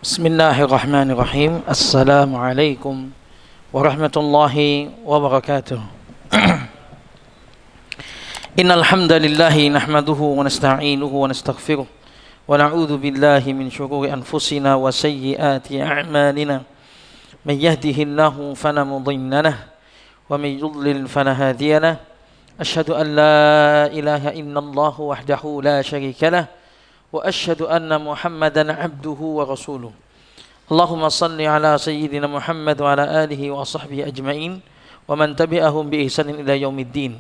Bismillahirrahmanirrahim. Assalamualaikum warahmatullahi wabarakatuh. Innal hamdalillahi nahmaduhu wa nasta'inuhu wa nastaghfiruh wa na'udzu billahi min shururi anfusina wa sayyiati a'malina. May yahdihillahu fala mudilla lahu wa may yudlil fala hadiya lahu. Asyhadu an la ilaha illallah wahdahu la syarika lahu wa asyhadu anna Muhammadan abduhu wa rasuluh. Allahumma salli ala sayyidina Muhammad wa ala alihi wa sahbihi ajma'in wa man tabi'ahum bi ihsanin ila yaumiddin.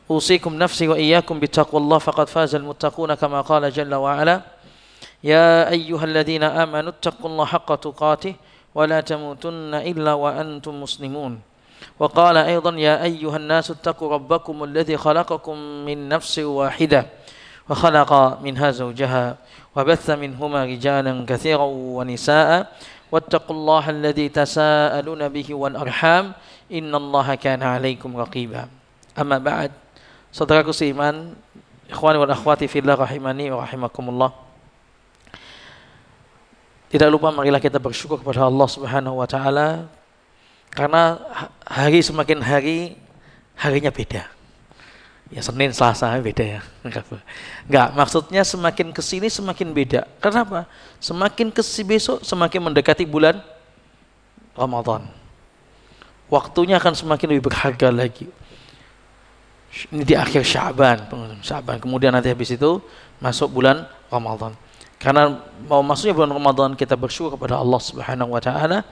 Usikum nafsi wa iyyakum bittaqwallah faqad fazal muttaquna kama qala jalla wa ala. Ya ayyuhalladzina amanu ittaqullaha haqqa tuqatih wa la tamutunna illa wa antum muslimun. Wa qala aidan ya ayyuhan nasu ittaqu rabbakum alladzi khalaqakum min nafsin wahidah wa khalaqa minha zawjaha wa batha minhuma rijalan katsiran wa nisaa wattaqullaha alladzi tasaaluna bihi wal arham innallaha kana 'alaikum raqiba. Amma ba'd. Saudaraku seiman, ikhwani wal akhwati fillah rahimani wa rahimakumullah. Tidak lupa marilah kita bersyukur kepada Allah Subhanahu wa taala karena hari semakin hari harinya beda. Ya Senin, Selasa beda ya. Enggak, maksudnya semakin kesini semakin beda. Kenapa? Semakin besok semakin mendekati bulan Ramadan. Waktunya akan semakin lebih berharga lagi. Ini di akhir Sya'ban, kemudian nanti habis itu masuk bulan Ramadan. Karena mau masuknya bulan Ramadan, kita bersyukur kepada Allah Subhanahu wa taala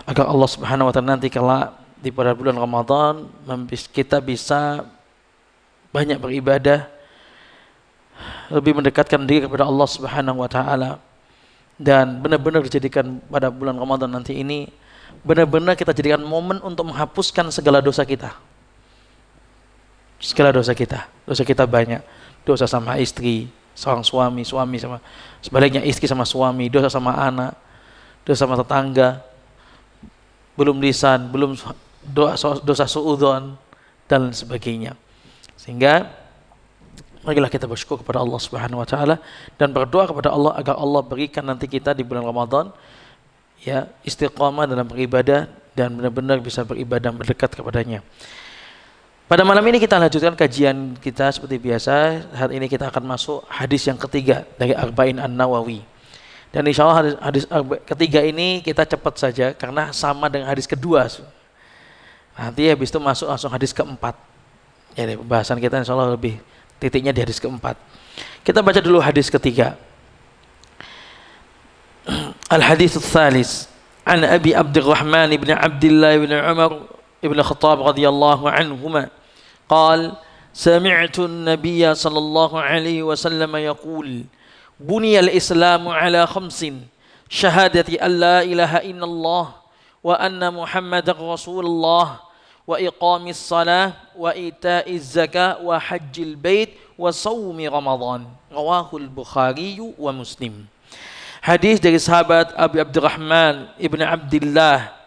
agar Allah Subhanahu wa taala nanti kala di pada bulan Ramadan kita bisa banyak beribadah, lebih mendekatkan diri kepada Allah Subhanahu wa taala, dan benar-benar dijadikan pada bulan Ramadan nanti ini benar-benar kita jadikan momen untuk menghapuskan segala dosa kita. Segala dosa kita banyak. Dosa sama istri, seorang suami sama sebaliknya istri sama suami, dosa sama anak, dosa sama tetangga, belum lisan, belum dosa suudzon dan sebagainya. Sehingga marilah kita bersyukur kepada Allah Subhanahu wa taala dan berdoa kepada Allah agar Allah berikan nanti kita di bulan Ramadan ya istiqamah dalam beribadah dan benar-benar bisa beribadah mendekat kepadanya. Pada malam ini kita lanjutkan kajian kita seperti biasa. Hari ini kita akan masuk hadis yang ketiga dari Arba'in An-Nawawi. Dan insya Allah hadis ketiga ini kita cepat saja karena sama dengan hadis kedua. Nanti habis itu masuk langsung hadis keempat. Jadi pembahasan kita insya Allah lebih titiknya di hadis keempat. Kita baca dulu hadis ketiga. Al-hadits ats-tsalis an Abi Abdurrahman ibn Abdullah ibn Umar ibn Khattab radhiyallahu anhuma قال سمعت النبي صلى الله عليه وسلم يقول بني الإسلام على خمس شهادة أن لا إله إلا الله وأن محمد رسول الله وإقام الصلاة وإيتاء الزكاة وحج البيت وصوم رمضان رواه البخاري ومسلم. Hadis dari sahabat Abu Abdurrahman ibn Abdullah,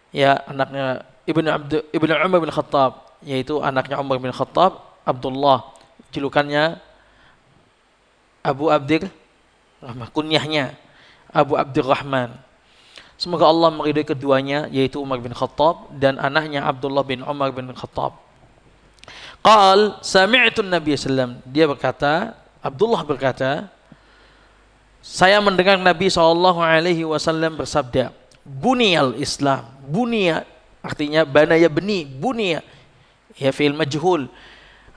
ya anaknya ibnu Umar bin Khattab, yaitu anaknya Umar bin Khattab, Abdullah, julukannya Abu Abdurrahman, kunyahnya Abu Abdurrahman. Semoga Allah meridhai keduanya, yaitu Umar bin Khattab dan anaknya Abdullah bin Umar bin Khattab. Qal sami'tu Nabi sallam, dia berkata, Abdullah berkata, saya mendengar Nabi SAW bersabda, buniyal Islam. Bunia artinya banaya beni, bunia ya fi'il majhul,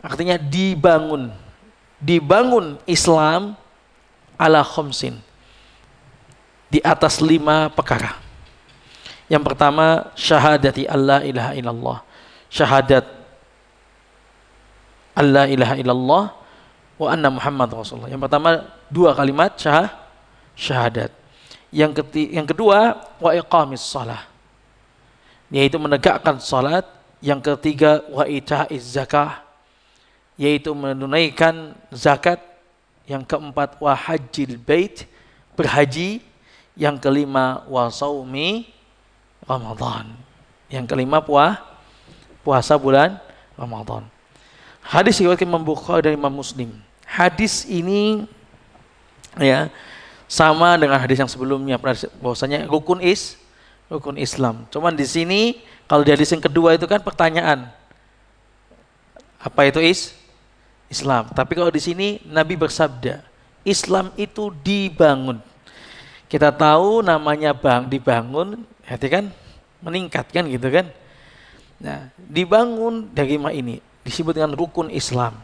artinya dibangun Islam ala khamsin, di atas 5 perkara. Yang pertama syahadati alla ilaha illallah, syahadat alla ilaha illallah wa anna Muhammad Rasulullah. Yang pertama 2 kalimat syahadat. Yang kedua wa iqamis shalah, yaitu menegakkan salat. Yang ketiga wa ita'iz zakah, yaitu menunaikan zakat. Yang keempat wa hajjil bait, berhaji. Yang kelima wa saumi Ramadan. Yang kelima puasa bulan Ramadan. Hadis riwayat Imam Bukhari dan Imam Muslim. Hadis ini ya Sama dengan hadis yang sebelumnya, bahwasanya rukun Islam. Cuman di sini kalau di hadis yang kedua itu kan pertanyaan, apa itu Islam? Tapi kalau di sini Nabi bersabda, Islam itu dibangun. Kita tahu namanya dibangun, arti kan meningkat kan gitu kan. Nah, dibangun dari ini disebut dengan rukun Islam.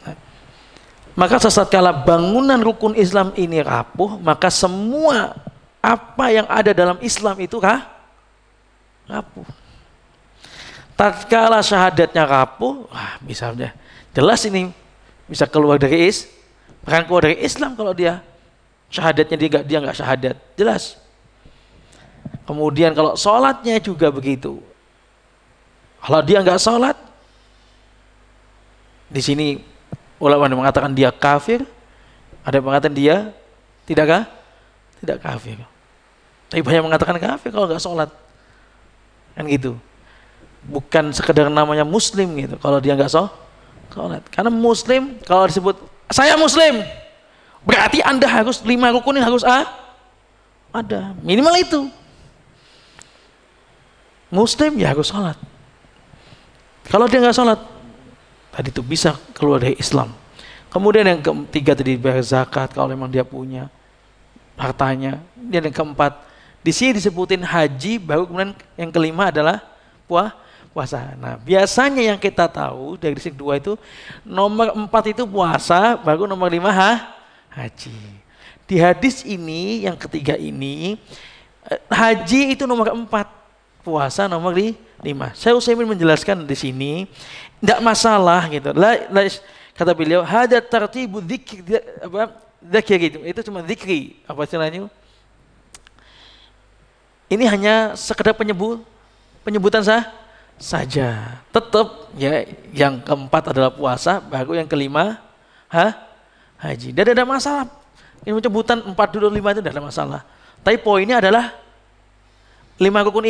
Nah, maka sesaat kala bangunan rukun Islam ini rapuh, maka semua apa yang ada dalam Islam itu rapuh. Tatkala syahadatnya rapuh, bisa udah jelas ini bisa keluar dari Islam kalau dia syahadatnya dia nggak syahadat, jelas. Kemudian kalau sholatnya juga begitu. Kalau dia nggak sholat, di sini ulama mengatakan dia kafir, ada yang mengatakan dia tidak kafir. Tapi banyak mengatakan kafir kalau nggak sholat, kan gitu. Bukan sekedar namanya muslim gitu kalau dia nggak sholat. Karena muslim kalau disebut saya muslim, berarti Anda harus 5 rukun ini harus ada, minimal itu. Muslim ya harus sholat. Kalau dia nggak sholat, tadi itu bisa keluar dari Islam. Kemudian yang ketiga tadi bayar zakat kalau memang dia punya hartanya. Dan yang keempat, di sini disebutin haji, baru kemudian yang kelima adalah puasa. Nah, biasanya yang kita tahu dari sisi 2 itu nomor 4 itu puasa, baru nomor 5 haji. Di hadis ini yang ketiga ini haji itu nomor 4, puasa nomor 5. Saya Utsaimin menjelaskan di sini tidak masalah gitu. Kata beliau hadat tartibu dzikr gitu. Itu cuma zikri apa istilahnya? Ini hanya sekedar penyebutan saja. Tetap ya yang keempat adalah puasa, baru yang kelima haji. Dan ada masalah. Ini penyebutan 4 dulu 5 itu tidak ada masalah. Tapi poinnya adalah 5 rukun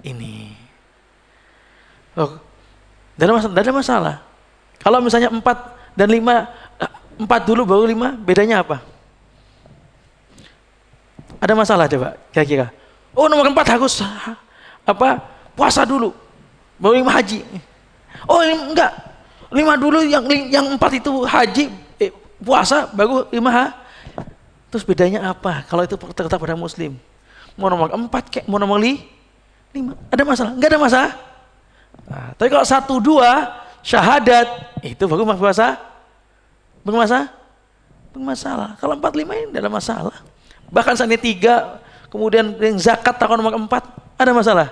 ini. Oh, tidak ada masalah. Kalau misalnya 4 dan 5, 4 dulu baru 5, bedanya apa? Ada masalah coba kira-kira. Oh, nomor 4 harus puasa dulu, baru 5 haji. Oh, enggak. 5 dulu, yang 4 itu haji, puasa, baru 5 Terus bedanya apa? Kalau itu tetap pada muslim. Mau nomor 4 kayak mau nomor 5, ada masalah? Enggak ada masalah. Nah, tapi kalau 1, 2 syahadat itu baru puasa bermasalah. Kalau 4, 5 ini tidak ada masalah. Bahkan saat ini 3, kemudian yang zakat takon nomor 4, ada masalah.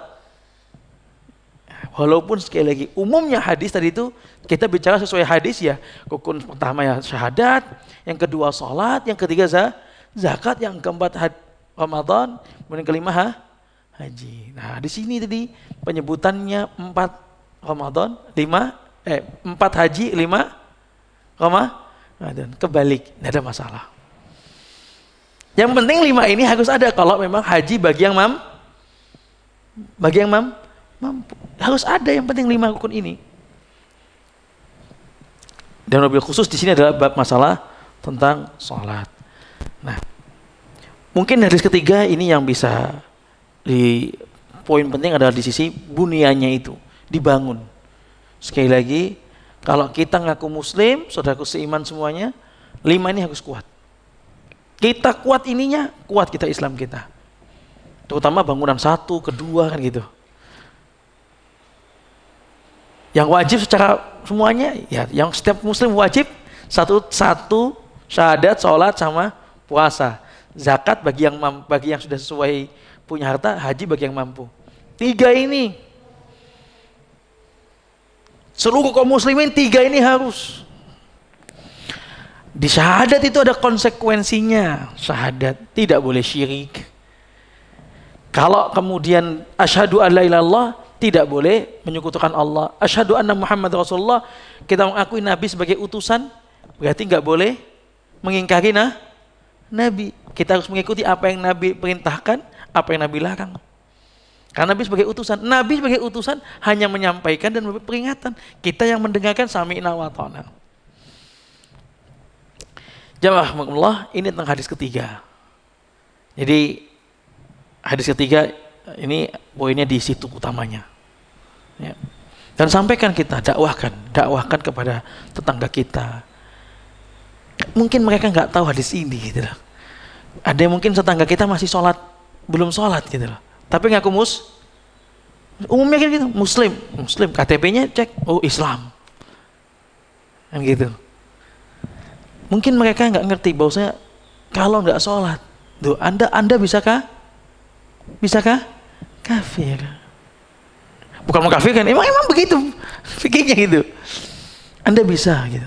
Walaupun sekali lagi umumnya hadis tadi itu kita bicara sesuai hadis ya. Rukun pertama ya syahadat, yang kedua sholat, yang ketiga zakat, yang keempat Ramadan, kemudian kelima haji. Nah di sini tadi penyebutannya 4 Ramadan, 4 haji, 5 Ramadan, kebalik, tidak ada masalah. Yang penting 5 ini harus ada kalau memang haji bagi yang mampu. Harus ada, yang penting 5 rukun ini. Dan lebih khusus di sini adalah bab masalah tentang sholat. Nah, mungkin hadis ketiga ini yang bisa poin penting adalah di sisi buniannya itu, dibangun. Sekali lagi, kalau kita ngaku muslim, saudaraku seiman semuanya, 5 ini harus kuat. Kita kuat ininya, kuat kita Islam kita. Terutama bangunan 1, kedua kan gitu. Yang wajib secara semuanya, ya yang setiap muslim wajib satu syahadat, sholat sama puasa. Zakat bagi yang sudah sesuai punya harta, haji bagi yang mampu. 3 ini. Seluruh kaum muslimin 3 ini harus. Di syahadat itu ada konsekuensinya. Syahadat tidak boleh syirik. Kalau kemudian asyhadu alla ilaha illallah, tidak boleh menyekutukan Allah. Asyhadu anna Muhammad Rasulullah, kita mengakui Nabi sebagai utusan, berarti nggak boleh mengingkari Nabi. Kita harus mengikuti apa yang Nabi perintahkan, apa yang Nabi larang. Karena Nabi sebagai utusan hanya menyampaikan dan memberi peringatan. Kita yang mendengarkan sami'na wa ata'na. Jamaah rahimakumullah, ini tentang hadis ketiga. Jadi hadis ketiga ini poinnya di situ utamanya. Ya. Dan sampaikan kita, dakwahkan kepada tetangga kita. Mungkin mereka nggak tahu hadis ini gitu loh. Ada yang mungkin tetangga kita masih belum sholat gitu loh. Tapi ngaku umumnya kan gitu, Muslim, KTP-nya cek, oh Islam. Kan gitu. Mungkin mereka nggak ngerti bahwasanya kalau nggak sholat, tuh Anda bisakah kafir? Bukan mau kafir kan? Emang begitu fikirnya gitu. Anda bisa gitu.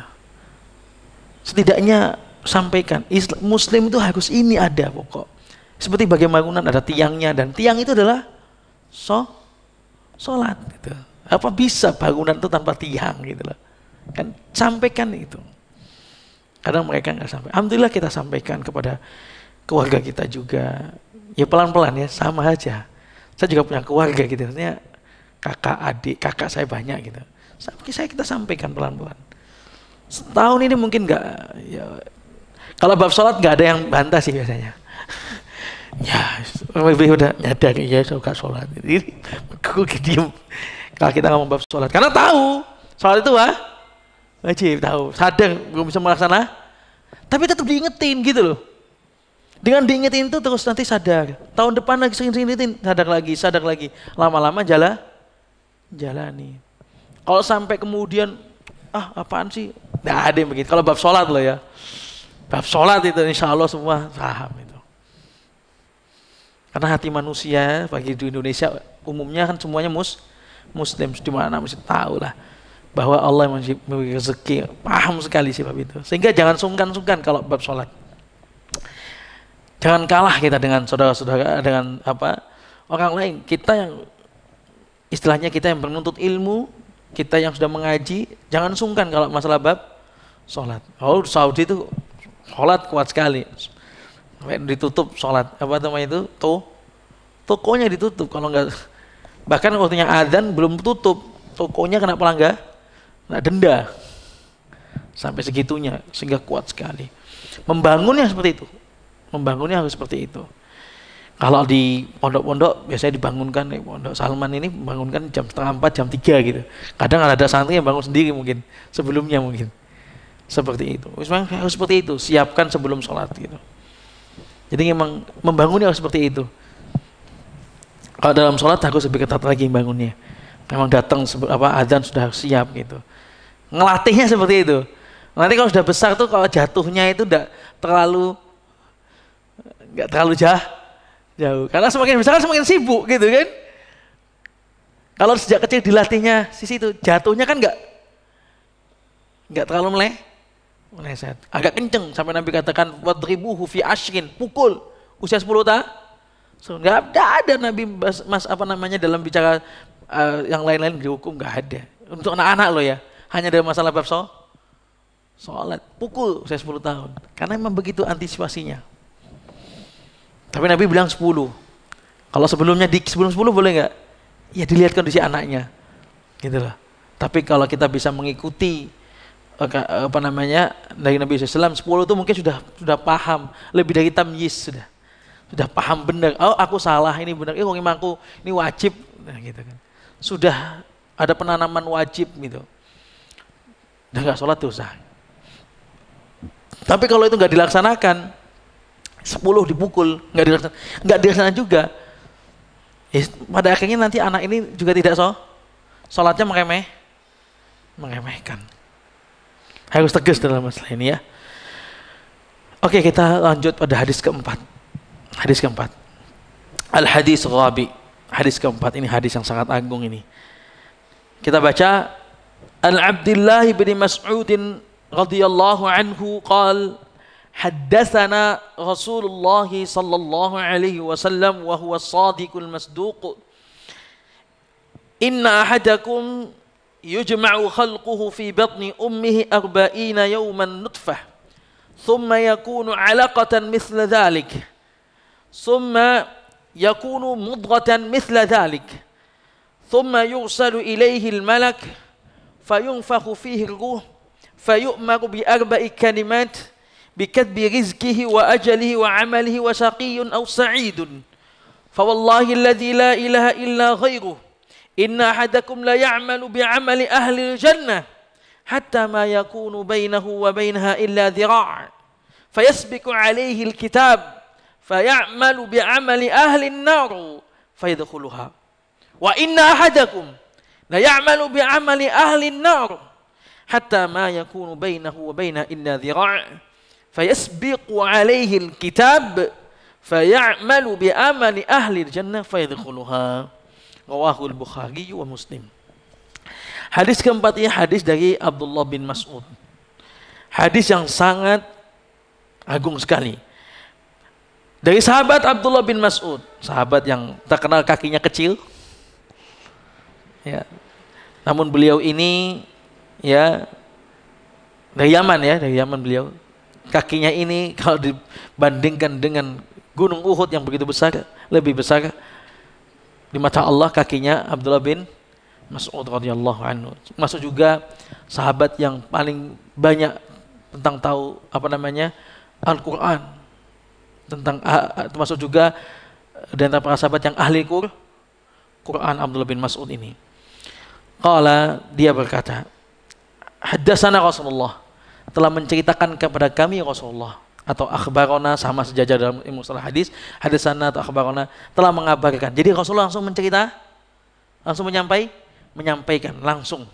Setidaknya sampaikan Muslim itu harus ini ada pokok. Seperti bagaimana bangunan ada tiangnya, dan tiang itu adalah sholat gitu. Apa bisa bangunan itu tanpa tiang gitu loh? Kan sampaikan itu. Kadang mereka nggak sampai. Alhamdulillah kita sampaikan kepada keluarga kita juga. Ya pelan-pelan ya, sama aja. Saya juga punya keluarga gitu. Maksudnya kakak, adik, kakak saya banyak gitu. Kita sampaikan pelan-pelan. Setahun ini mungkin nggak. Ya, kalau bab sholat nggak ada yang bantah sih biasanya. Ya, lebih udah nyadar ya suka sholat. Jadi aku diem. Kalau kita ngomong bab sholat, karena tahu sholat itu wajib, tahu, sadar belum bisa melaksanakan, tapi tetap diingetin gitu loh. Dengan diingetin itu terus nanti sadar. Tahun depan lagi sering ingetin, sadar lagi. Lama-lama jalani. Kalau sampai kemudian apaan sih? Nggak ada yang begitu. Kalau bab sholat loh ya, bab sholat itu insya Allah semua paham itu. Karena hati manusia bagi di Indonesia umumnya kan semuanya Muslim, di mana mesti tahu lah bahwa Allah memberi rezeki, paham sekali sih bab itu. Sehingga jangan sungkan-sungkan kalau bab sholat. Jangan kalah kita dengan saudara-saudara, dengan orang lain. Kita yang istilahnya kita yang menuntut ilmu, kita yang sudah mengaji, jangan sungkan kalau masalah bab sholat. Oh, Saudi itu sholat kuat sekali. Sampai ditutup sholat, tokonya ditutup kalau enggak, bahkan waktunya adzan belum tutup, tokonya kena pelanggar, kena denda sampai segitunya, sehingga kuat sekali. Membangunnya seperti itu, membangunnya harus seperti itu. Kalau di pondok-pondok biasanya dibangunkan, pondok Salman ini membangunkan jam 3:30, jam 3 gitu. Kadang ada santri yang bangun sendiri mungkin sebelumnya mungkin seperti itu. Memang harus seperti itu, siapkan sebelum sholat gitu. Jadi memang membangunnya harus seperti itu. Kalau dalam sholat harus lebih ketat lagi bangunnya. Memang datang adzan sudah siap gitu. Ngelatihnya seperti itu. Nanti kalau sudah besar tuh kalau jatuhnya itu nggak terlalu jauh. Karena semakin besar kan semakin sibuk gitu kan. Kalau sejak kecil dilatihnya sisi itu, jatuhnya kan nggak terlalu meleset. Agak kenceng sampai Nabi katakan wadribuhu fi ashrin, pukul usia 10 tahun. Nggak ada Nabi dalam bicara yang lain-lain dihukum, nggak ada. Untuk anak-anak loh ya, hanya dalam masalah bab sholat, pukul usia 10 tahun. Karena memang begitu antisipasinya. Tapi Nabi bilang 10. Kalau sebelum 10 boleh nggak? Ya dilihat kondisi anaknya, gitu loh. Tapi kalau kita bisa mengikuti dari Nabi SAW, 10 itu mungkin sudah paham, lebih dari tamyiz sudah paham benar. Oh aku salah, ini benar. Imamku ini wajib, gitu kan. Sudah ada penanaman wajib gitu. Udah nggak sholat dosa. Tapi kalau itu nggak dilaksanakan, 10 dipukul, nggak dilaksanakan juga. Pada akhirnya nanti anak ini juga tidak sholatnya meremehkan. Harus tegas dalam masalah ini ya. Oke, kita lanjut pada hadis keempat. Hadis keempat. Al-hadis Rabi. Hadis keempat ini hadis yang sangat agung ini. Kita baca Al-Abdillah bin Mas'ud radhiyallahu anhu qala haddatsana Rasulullah sallallahu alaihi wasallam wa huwa as-sadiqul masduq. Inna ahadakum yujma'u khalquhu fi batni ummihi 40 yawman nutfah thumma yakunu 'alaqatan mithla dhalik thumma yakunu mudghatan mithla dhalik thumma yursalu ilayhi al-malak fayunfakhu fihi ar-ruh fayu'maru bi 4 kalimat bikatbi rizqihi wa ajalihi wa amalihi wa syaqiyun aw sa'idun. Fa wallahi alladzi la ilaha illa ghairuh inna ahadakum la ya'malu bi'amali ahli al-jannah hatta ma yakunu bainahu wa bainaha illa dhira' fayasbiqu alayhi al-kitab fayamalu bi'amali ahli an-nar fayadkhuluha wa inna ahadakum la ya'malu bi'amali ahli an-nar hatta ma yakunu bainahu wa bainaha illa dhira' fayasbiqu alayhi al-kitab fayamalu bi'amali ahli al-jannah fayadkhuluha. Rawahul Bukhari wa Muslim. Hadis keempat ini hadis dari Abdullah bin Mas'ud. Hadis yang sangat agung sekali. Dari sahabat Abdullah bin Mas'ud, sahabat yang terkenal kakinya kecil, ya. Namun beliau ini, ya, dari Yaman beliau. Kakinya ini kalau dibandingkan dengan Gunung Uhud yang begitu besar, lebih besar di mata Allah kakinya Abdullah bin Mas'ud radhiyallahu anhu. Masuk juga sahabat yang paling banyak tentang tahu Al-Quran. Termasuk juga di antara para sahabat yang ahli Quran Abdullah bin Mas'ud ini. Qala, dia berkata, haddatsana Rasulullah, telah menceritakan kepada kami Rasulullah, atau akhbarona sama sejajar dalam ilmu mustalah hadis, haddatsana atau akhbarona, telah mengabarkan. Jadi Rasulullah langsung menyampaikan langsung.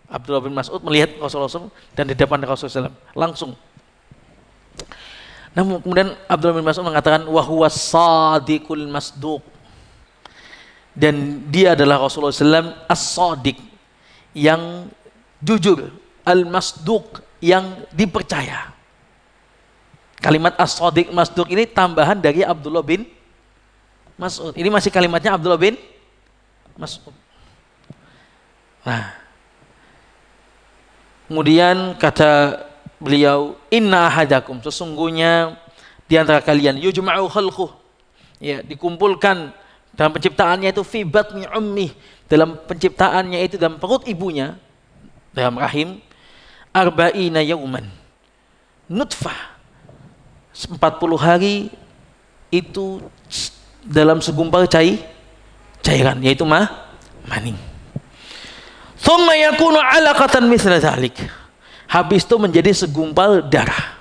Abdullah bin Mas'ud melihat Rasulullah SAW dan di depan Rasulullah SAW langsung. Namun kemudian Abdullah bin Mas'ud mengatakan wa huwa sadiqul masduq, dan dia adalah Rasulullah SAW as-sadiq, yang jujur, al-masduq, yang dipercaya. Kalimat as-sadiq masduq ini tambahan dari Abdullah bin Mas'ud. Ini masih kalimatnya Abdullah bin Mas'ud. Nah, kemudian kata beliau, inna ahadakum, sesungguhnya di antara kalian, yujma'u khalquh, ya, dikumpulkan dalam penciptaannya itu fi batni ummi, dalam penciptaannya itu dalam perut ibunya, dalam rahim, arba'ina yauman, nutfah, 40 hari itu dalam segumpal cairan, yaitu mani. Thumma yakunu 'alaqatan mithla dzalik, habis itu menjadi segumpal darah.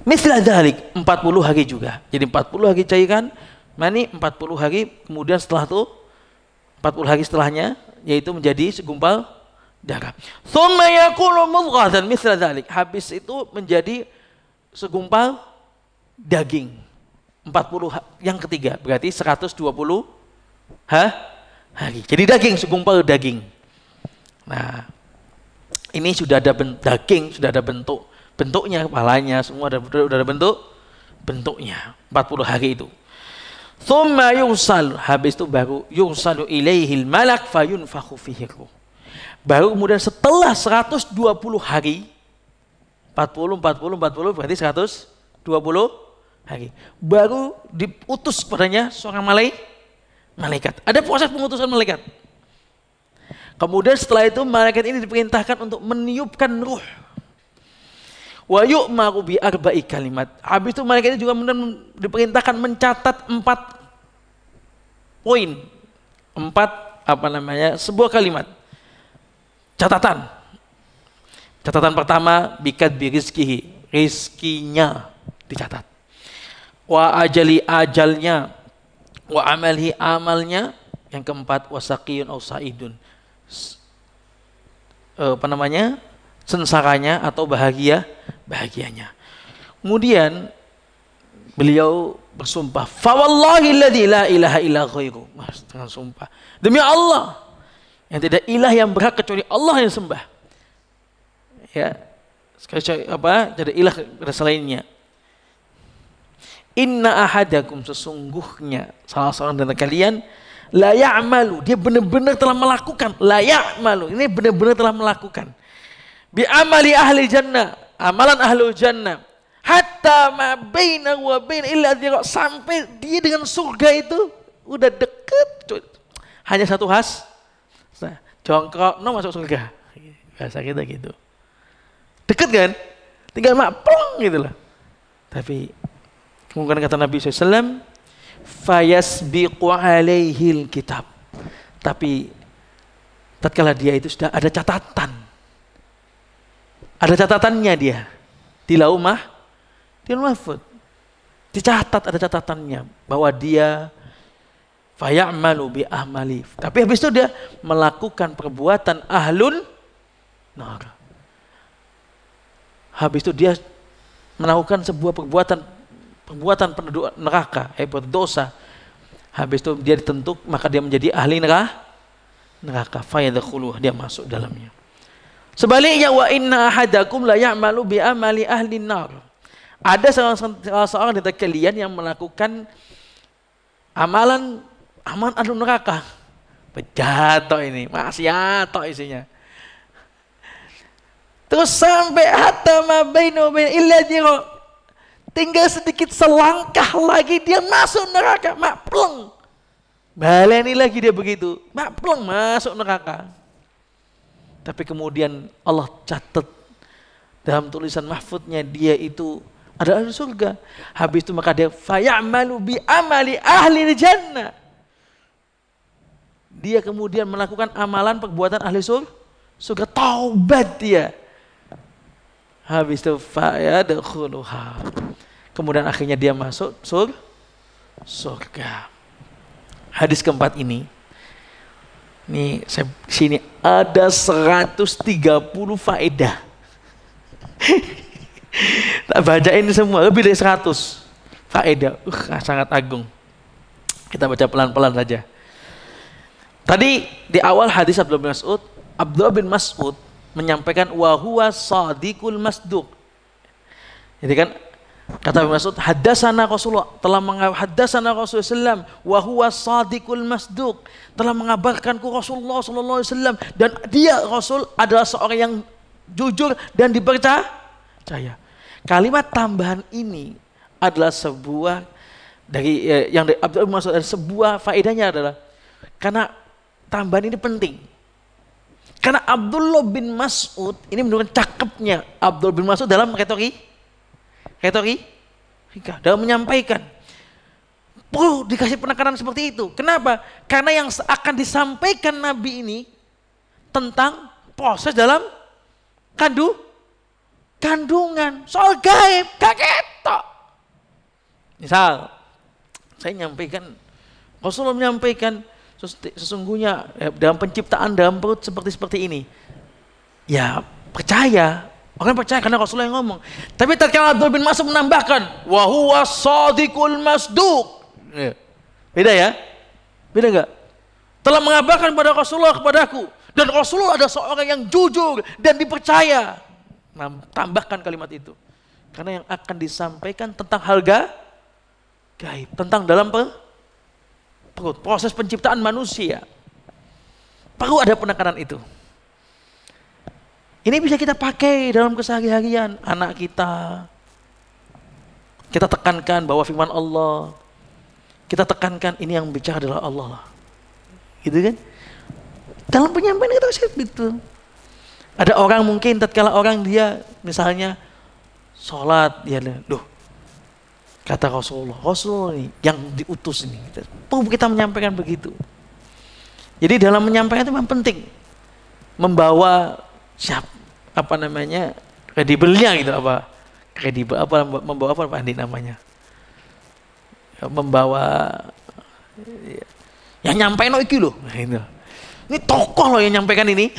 Mislah dzalik, 40 hari juga. Jadi 40 hari cairan mani, 40 hari kemudian setelah itu 40 hari setelahnya yaitu menjadi segumpal darah. Tsumma yakunu mudghatan mislah dzalik, habis itu menjadi segumpal daging. 40 yang ketiga berarti 120 hari. Jadi daging, segumpal daging. Nah, ini sudah ada daging, sudah ada bentuknya, kepalanya semua sudah ada bentuknya. 40 hari itu. Tsumma yursal, habis itu baru yursalu ilaihil malak fayunfakhu fihi ruh. Baru kemudian setelah 120 hari, 40 berarti 120 hari, baru diutus kepadanya seorang malaikat. Ada proses pengutusan malaikat. Kemudian setelah itu malaikat ini diperintahkan untuk meniupkan ruh. Wa yu'maru bi arba'i kalimat. Habis itu malaikat itu juga diperintahkan mencatat 4 poin. 4 sebuah kalimat. Catatan. Catatan pertama, bikatbi rizqihi, rizkinya dicatat. Wa ajali, ajalnya. Wa amalihi, amalnya. Yang keempat, wasaqiyun aw sa'idun, sensaranya atau bahagianya. Kemudian beliau bersumpah, fa wallahi alladzi la ilaha illa ghairu, dengan sumpah demi Allah yang tidak ilah yang berhak kecuali Allah yang sembah, ya, tidak ilah selainnya. Inna ahadakum, sesungguhnya salah seorang dari kalian, la ya'malu, dia benar-benar telah melakukan, la ya'malu, ini benar-benar telah melakukan, bi amali ahli jannah, amalan ahli jannah, hatta ma baina wa bain illa dhira, sampai dia dengan surga itu udah deket, hanya satu jongkok no masuk surga, bahasa kita gitu, deket kan, tinggal plong gitu lah. Tapi kemudian kata Nabi SAW, fayasbiqu alaihil kitab. Tapi tatkala dia itu sudah ada catatan, ada catatannya dia di lauh mahfuz, dicatat, ada catatannya bahwa dia fayamalu bi ahmali. Tapi habis itu dia melakukan perbuatan ahlun nar. Habis itu dia melakukan sebuah perbuatan penduduk neraka, berdosa. Habis itu dia ditentuk, maka dia menjadi ahli neraka. Fayadkhuluh, dia masuk dalamnya. Sebaliknya, wa inna ahadakum la ya'malu bi amali ahli nar. Ada seorang dari kalian yang melakukan amalan ahli neraka. Jatuh ini, maksiat isinya. Terus sampai hatta ma bainu illa jiro. Tinggal sedikit selangkah lagi dia masuk neraka, pleng. Baleni lagi dia begitu, pleng masuk neraka. Tapi kemudian Allah catat dalam tulisan mahfuznya dia itu ada ahli surga. Habis itu maka dia fayamalu bi amali ahli jannah. Dia kemudian melakukan amalan perbuatan ahli surga, taubat dia. Habis itu fayadkhuluha. Kemudian akhirnya dia masuk surga. Hadis keempat ini sini ada 130 faedah. Tak baca ini semua, lebih dari 100 faedah. Sangat agung. Kita baca pelan-pelan saja. Tadi di awal hadis Abdullah bin Mas'ud menyampaikan wa huwa shadiqul masduq. Jadi kan kata Ibnu Mas'ud, haddatsana Rasulullah, haddatsana Rasulullah sallam wa huwa shadiqul masduq, telah mengabarkanku Rasulullah sallallahu alaihi wasallam, dan dia Rasul adalah seorang yang jujur dan dipercaya. Kalimat tambahan ini adalah sebuah dari yang dari Abdullah bin Mas'ud, sebuah faedahnya adalah karena tambahan ini penting. Karena Abdullah bin Mas'ud ini menurut cakepnya Abdullah bin Mas'ud dalam retorika, dalam menyampaikan. Perlu dikasih penekanan seperti itu. Kenapa? Karena yang akan disampaikan Nabi ini tentang proses dalam kandungan, soal gaib, kaget tok. Misal, saya menyampaikan, Rasulullah menyampaikan, sesungguhnya dalam penciptaan dalam perut seperti ini. Ya percaya, orang percaya karena Rasulullah yang ngomong. Tapi tatkala Abdul bin Mas'ud menambahkan wa huwa shadiqul masduq. Beda ya? Beda enggak? Telah mengabarkan pada Rasulullah kepadaku, dan Rasulullah ada seorang yang jujur dan dipercaya. Nah, tambahkan kalimat itu. Karena yang akan disampaikan tentang hal gaib, tentang dalam perut, proses penciptaan manusia. Perlu ada penekanan itu. Ini bisa kita pakai dalam keseharian anak kita. Kita tekankan bahwa firman Allah, kita tekankan ini yang bicara adalah Allah lah. Gitu kan? Dalam penyampaian kita harus gitu. Ada orang mungkin tatkala orang dia misalnya sholat, dia loh, kata Rasulullah ini yang diutus ini. Perlu kita menyampaikan begitu. Jadi dalam menyampaikan itu memang penting membawa kredibelnya gitu, membawa apa Andi namanya, membawa yang nyampein iki loh, ini tokoh loh yang nyampaikan ini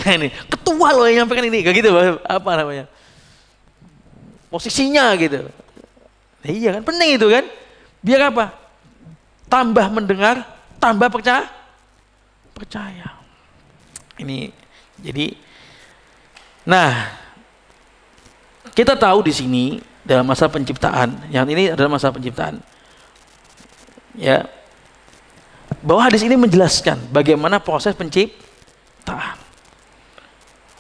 ketua loh yang nyampaikan ini, kayak gitu, apa namanya, posisinya gitu. Iya kan, penting itu kan, biar apa? Tambah mendengar, tambah percaya. Ini jadi, nah kita tahu di sini dalam masa penciptaan, yang ini adalah masa penciptaan, ya, bahwa hadis ini menjelaskan bagaimana proses penciptaan.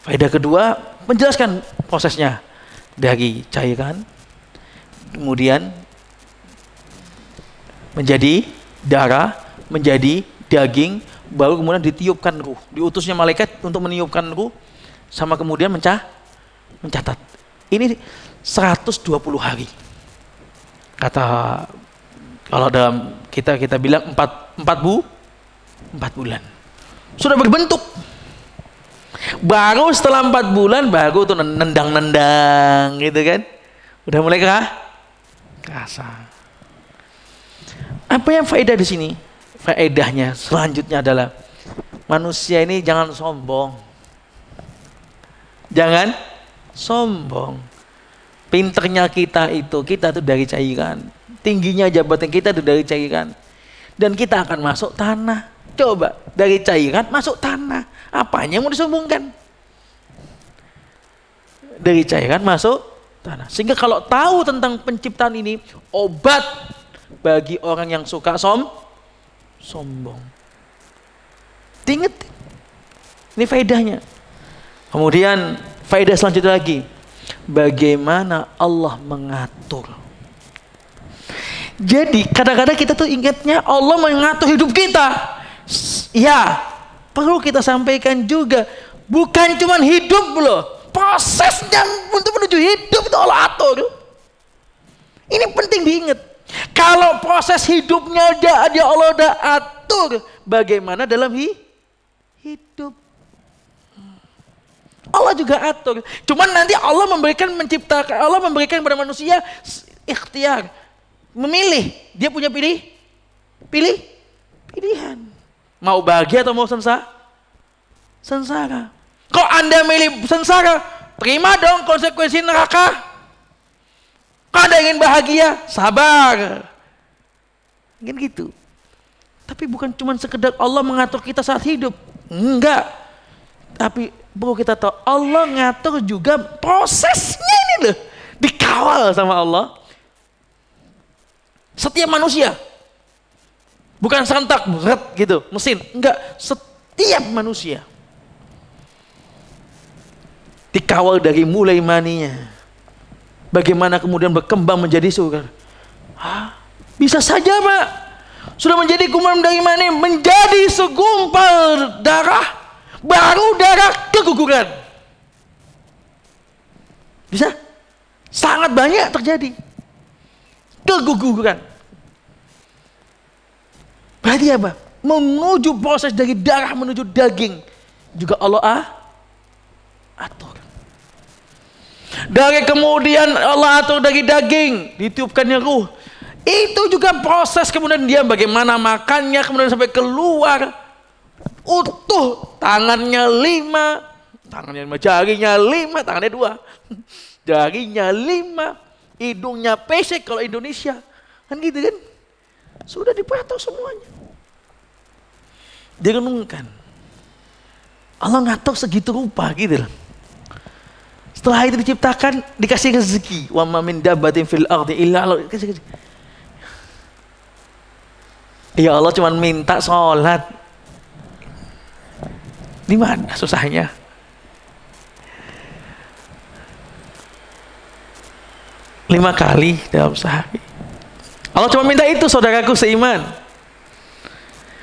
Faedah kedua, menjelaskan prosesnya dari cairan, kemudian menjadi darah, menjadi daging, baru kemudian ditiupkan ruh. Diutusnya malaikat untuk meniupkan ruh, sama kemudian mencatat. Ini 120 hari. Kata kalau dalam kita bilang 4 bulan. Sudah berbentuk. Baru setelah 4 bulan baru tuh nendang-nendang gitu kan. Udah mulai kerasa. Apa yang faedah di sini? Faedahnya selanjutnya adalah manusia ini jangan sombong. Jangan sombong. Pinternya kita tuh dari cairan. Tingginya jabatan kita tuh dari cairan. Dan kita akan masuk tanah. Coba, dari cairan masuk tanah. Apanya yang mau disombongkan? Dari cairan masuk tanah. Sehingga kalau tahu tentang penciptaan ini, obat bagi orang yang suka sombong. Ingat, ini faedahnya. Kemudian faedah selanjutnya lagi, bagaimana Allah mengatur. Jadi kadang-kadang kita tuh ingatnya Allah mengatur hidup kita. Ya, perlu kita sampaikan juga, bukan cuma hidup loh, prosesnya untuk menuju hidup itu Allah atur. Ini penting diingat. Kalau proses hidupnya Allah udah atur, bagaimana dalam hidup? Allah juga atur. Cuman nanti Allah memberikan kepada manusia ikhtiar, memilih. Dia punya pilihan. Mau bahagia atau mau sengsara? Kalau Anda milih sengsara, terima dong konsekuensi neraka. Kalau Anda ingin bahagia, sabar. Kan gitu. Tapi bukan cuma sekedar Allah mengatur kita saat hidup. Enggak. Tapi perlu kita tahu, Allah ngatur juga prosesnya ini loh. Dikawal sama Allah. Setiap manusia. Bukan serentak, gitu, mesin. Enggak, setiap manusia. Dikawal dari mulai maninya. Bagaimana kemudian berkembang menjadi surga. Bisa saja Pak. Sudah menjadi kuman dari mani, menjadi segumpal darah. Baru darah keguguran. Bisa? Sangat banyak terjadi. Keguguran. Berarti apa? Menuju proses dari darah menuju daging juga Allah atur. Dari kemudian Allah atur dari daging, ditiupkannya ruh. Itu juga proses kemudian dia bagaimana makannya, kemudian sampai keluar utuh, tangannya 5, jarinya 5, tangannya 2, jarinya 5, hidungnya pesek kalau Indonesia, kan gitu kan? Sudah dipatok semuanya. Direnungkan. Allah ngatur segitu rupa gitu. Setelah itu diciptakan, dikasih rezeki. Wa ma min dabbatin fil ardi illa Allah. Ya Allah cuma minta sholat. Di mana susahnya? Lima kali dalam sehari. Allah cuma minta itu, saudaraku seiman.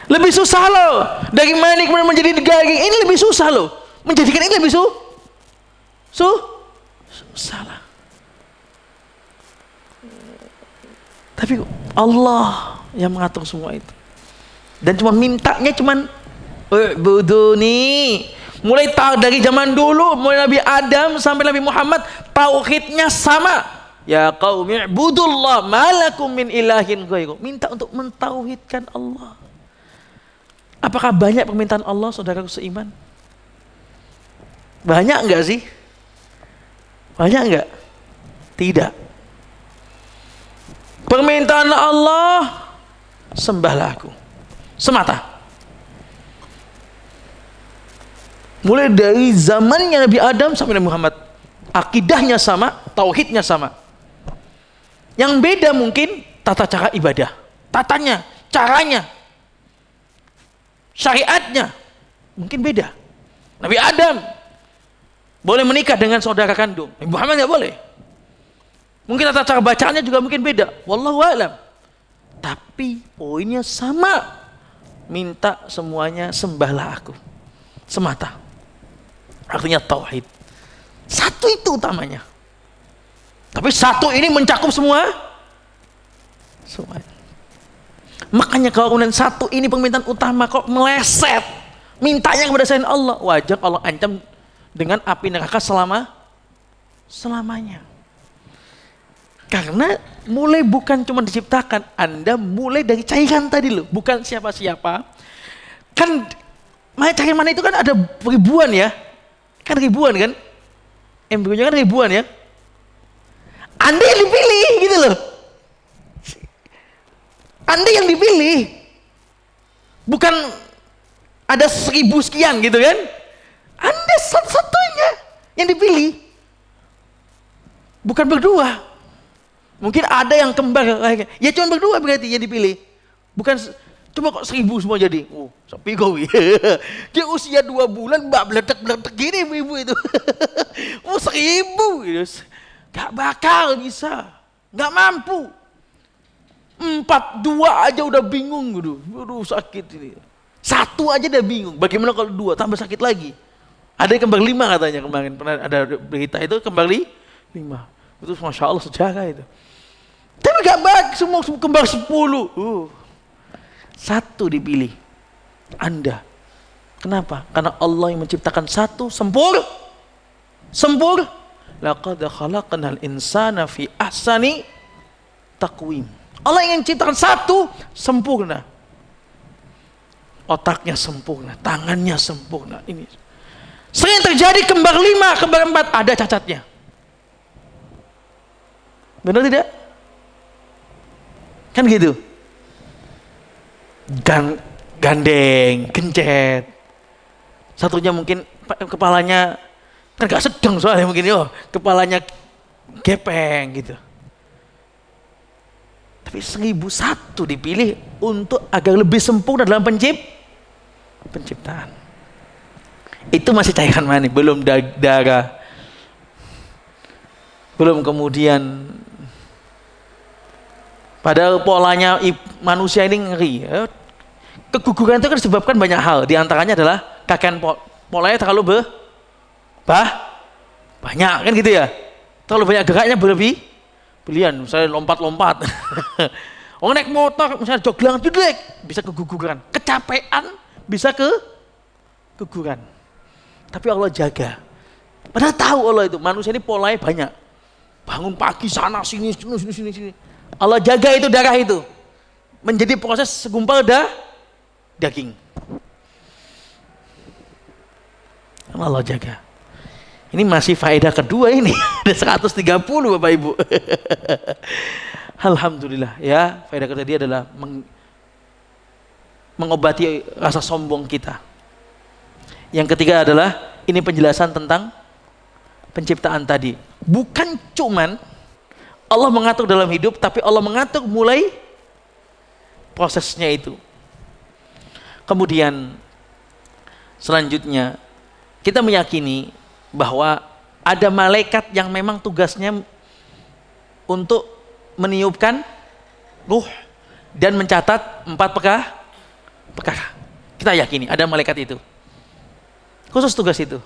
Lebih susah loh. Dari mani kemudian menjadi daging. Ini lebih susah loh. Menjadikan ini lebih susah lah. Tapi Allah yang mengatur semua itu. Dan cuma mintanya cuman ubuduni. Mulai dari zaman dulu, mulai Nabi Adam sampai Nabi Muhammad, tauhidnya sama. Ya qaumi ibudullah malakum min ilahin ghairu. Minta untuk mentauhidkan Allah. Apakah banyak permintaan Allah, saudaraku seiman? Banyak enggak sih? Banyak enggak? Tidak. Permintaan Allah, sembahlah aku semata. Mulai dari zamannya Nabi Adam sampai Nabi Muhammad, akidahnya sama, tauhidnya sama. Yang beda mungkin tata cara ibadah, tatanya, caranya, syariatnya mungkin beda. Nabi Adam boleh menikah dengan saudara kandung, Nabi Muhammad nggak boleh. Mungkin tata cara bacaannya juga mungkin beda, wallahu a'lam. Tapi poinnya sama, minta semuanya sembahlah aku semata. Artinya tauhid. Satu itu utamanya. Tapi satu ini mencakup semua. Makanya kalau kemudian satu ini permintaan utama kok meleset, mintanya kepada selain Allah, wajar Allah ancam dengan api neraka selamanya. Karena mulai bukan cuma diciptakan, Anda mulai dari cairan tadi loh, bukan siapa-siapa. Kan cairan mana itu kan ada ribuan ya, kan ribuan kan, embrionya kan ribuan ya. Anda yang dipilih gitu loh. Anda yang dipilih. Bukan ada 1000 sekian gitu kan. Anda satu-satunya yang dipilih. Bukan berdua. Mungkin ada yang kembar. Ya cuma berdua berarti yang dipilih. Bukan cuma kok 1000 semua jadi. Oh, sepi kau. Dia usia 2 bulan beletek-beletek gini ibu itu. Oh 1000 gitu. Gak bakal bisa. Gak mampu. 4, 2 aja udah bingung gitu. Aduh sakit ini. 1 aja udah bingung. Bagaimana kalau 2 tambah sakit lagi? Ada yang kembar 5 katanya kemarin. Pernah ada berita itu kembar 5. Itu Masya Allah sejarah itu. Tapi gak baik semua kembar 10. 1 dipilih. Anda. Kenapa? Karena Allah yang menciptakan 1 sempurna. Laqad khalaqnal insana fi ahsani taqwim. Allah ingin ciptakan 1 sempurna. Otaknya sempurna, tangannya sempurna. Ini sering terjadi kembar 5, kembar 4 ada cacatnya. Benar tidak? Kan gitu. Gandeng, gencet. Satunya mungkin kepalanya kan gak sedang soalnya mungkin kepalanya gepeng gitu. Tapi 1001 dipilih untuk agar lebih sempurna dalam penciptaan. Itu masih cairan mani, belum darah, belum kemudian. Padahal polanya manusia ini ngeri. Keguguran itu kan disebabkan banyak hal. Di antaranya adalah kakean polanya terlalu banyak kan gitu ya. Terlalu banyak geraknya berlebihan. Misalnya lompat-lompat. Orang naik motor misalnya joglang jedek bisa keguguran. Kecapean bisa keguguran. Tapi Allah jaga. Padahal tahu Allah itu manusia ini polanya banyak. Bangun pagi sana sini. Allah jaga itu darah itu menjadi proses segumpal daging. Allah jaga. Ini masih faedah kedua ini. Ada 130 Bapak Ibu. Alhamdulillah ya. Faedah kedua dia adalah mengobati rasa sombong kita. Yang ketiga adalah ini penjelasan tentang penciptaan tadi. Bukan cuman Allah mengatur dalam hidup, tapi Allah mengatur mulai prosesnya itu. Kemudian selanjutnya kita meyakini bahwa ada malaikat yang memang tugasnya untuk meniupkan ruh dan mencatat 4 perkara. Kita yakini ada malaikat itu. Khusus tugas itu.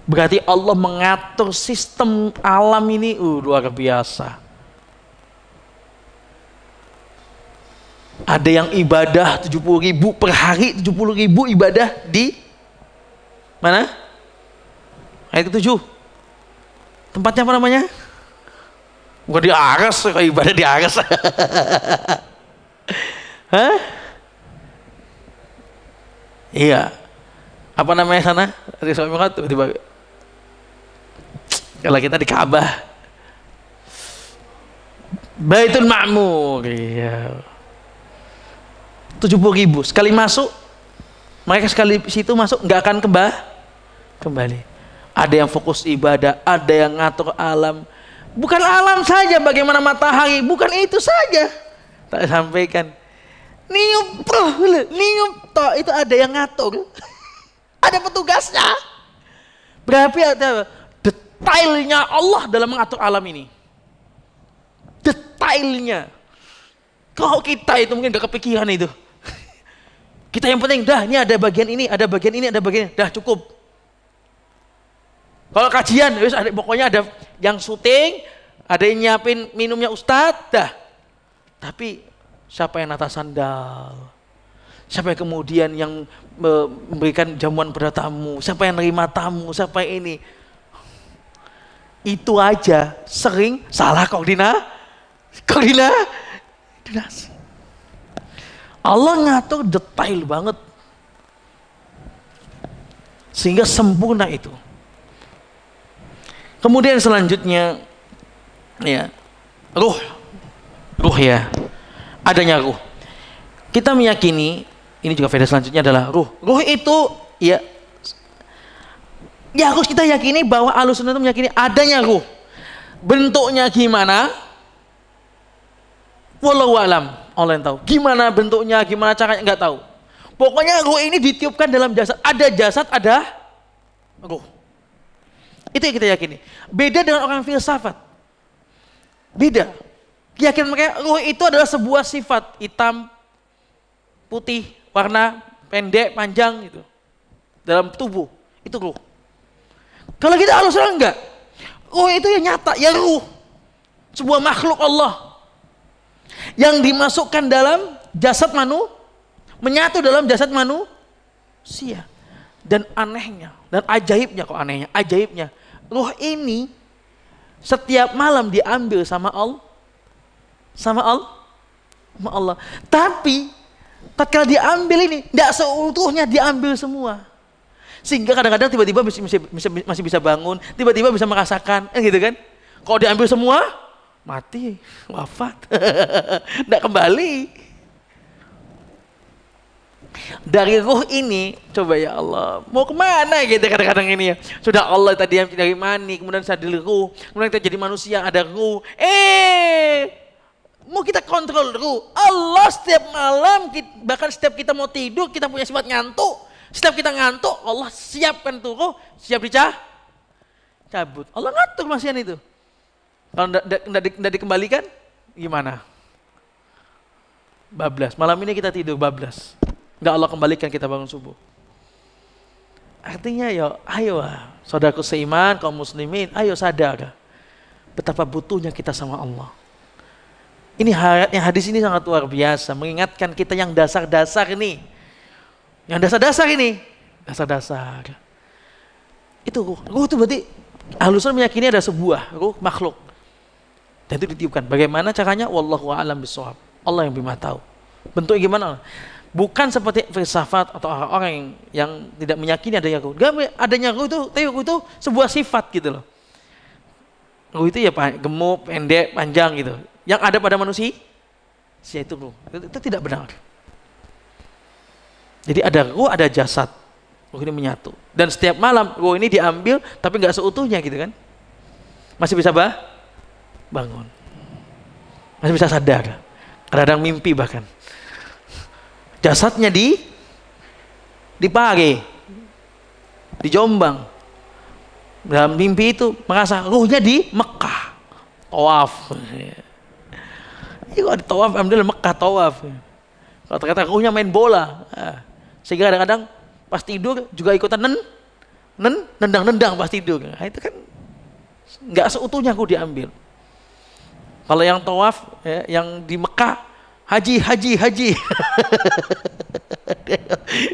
Berarti Allah mengatur sistem alam ini luar biasa. Ada yang ibadah 70.000 per hari, 70.000 ibadah di mana? Ayat 7. Tempatnya apa namanya? Bukan di Aras, kayak ibadah di Aras. Hah? Iya. Apa namanya sana? Di Suamirat tiba-tiba. Kalau kita di Ka'bah. Baitul Ma'mur. Iya. 70.000 sekali masuk. Mereka sekali situ masuk nggak akan kembali. Ada yang fokus ibadah, ada yang ngatur alam. Bukan alam saja, bagaimana matahari, bukan itu saja. Tak sampaikan. Niup toh itu ada yang ngatur. Ada petugasnya. Berarti ada detailnya Allah dalam mengatur alam ini. Detailnya. Kalau kita itu mungkin gak kepikiran itu. Kita yang penting, dah ini ada bagian ini, ada bagian ini, ada bagian ini, dah cukup. Kalau kajian, pokoknya ada yang syuting, ada yang nyiapin minumnya Ustadz dah. Tapi siapa yang nata sandal? Siapa yang kemudian yang memberikan jamuan pada tamu? Siapa yang nerima tamu? Siapa yang ini? Itu aja sering salah koordinasi. Allah ngatur detail banget sehingga sempurna itu. Kemudian selanjutnya ya, ruh ya, adanya ruh. Kita meyakini, ini juga faedah selanjutnya adalah ruh itu ya harus kita yakini bahwa Ahlussunnah itu meyakini adanya ruh. Bentuknya gimana? Wallahu alam, Allah yang tahu. Gimana bentuknya, gimana caranya, nggak tahu. Pokoknya ruh ini ditiupkan dalam jasad. Ada jasad, ada ruh. Itu yang kita yakini. Beda dengan orang filsafat. Beda. Keyakinan mereka ruh itu adalah sebuah sifat, hitam, putih, warna, pendek, panjang gitu. Dalam tubuh, itu ruh. Kalau kita Ahlussunnah enggak. Ruh itu yang nyata, ya ruh. Sebuah makhluk Allah yang dimasukkan dalam jasad menyatu dalam jasad manusia. Dan anehnya, dan ajaibnya, kok anehnya, ajaibnya, ruh ini setiap malam diambil sama Allah. Tapi tatkala diambil ini tidak seutuhnya diambil semua. Sehingga kadang-kadang tiba-tiba masih bisa bangun, tiba-tiba bisa merasakan, gitu kan? Kalau diambil semua, mati, wafat, tidak kembali. Dari ruh ini, coba ya Allah, mau kemana gitu kadang-kadang ini ya. Sudah Allah tadi yang dari mani, kemudian sadil ruh, kemudian kita jadi manusia, ada ruh. Mau kita kontrol ruh. Allah setiap malam, bahkan setiap kita mau tidur, kita punya sifat ngantuk. Setiap kita ngantuk, Allah siapkan tuh ruh, siap dicabut. Allah ngatur masian itu. Kalau tidak dikembalikan, gimana? Bablas. Malam ini kita tidur bablas. Enggak Allah kembalikan kita bangun subuh. Artinya ya, ayo saudaraku seiman, kaum muslimin, ayo sadar betapa butuhnya kita sama Allah. Ini hadis ini sangat luar biasa, mengingatkan kita yang dasar-dasar ini. Yang dasar-dasar ini, dasar-dasar. Itu ruh itu berarti Ahlussunnah meyakini ada sebuah ruh makhluk. Dan itu ditiupkan. Bagaimana caranya? Wallahu a'lam bishawab. Allah yang lebih tahu. Bentuknya gimana? Bukan seperti filsafat atau orang-orang yang tidak meyakini adanya ruh. Adanya ruh itu sebuah sifat gitu loh. Ruh itu ya gemuk, pendek, panjang gitu. Yang ada pada manusia, itu ruh. Itu tidak benar. Jadi ada ruh, ada jasad. Ruh ini menyatu. Dan setiap malam ruh ini diambil, tapi nggak seutuhnya gitu kan. Masih bisa bangun. Masih bisa sadar. Kadang-kadang mimpi bahkan. Jasadnya di Pare, di Jombang. Dalam mimpi itu merasa ruhnya di Mekah. Tawaf. Itu ada tawaf, alhamdulillah Mekah tawaf. Kalau ternyata ruhnya main bola. Sehingga kadang-kadang pas tidur juga ikutan nendang pas tidur. Nah, itu kan nggak seutuhnya aku diambil. Kalau yang tawaf ya, yang di Mekah haji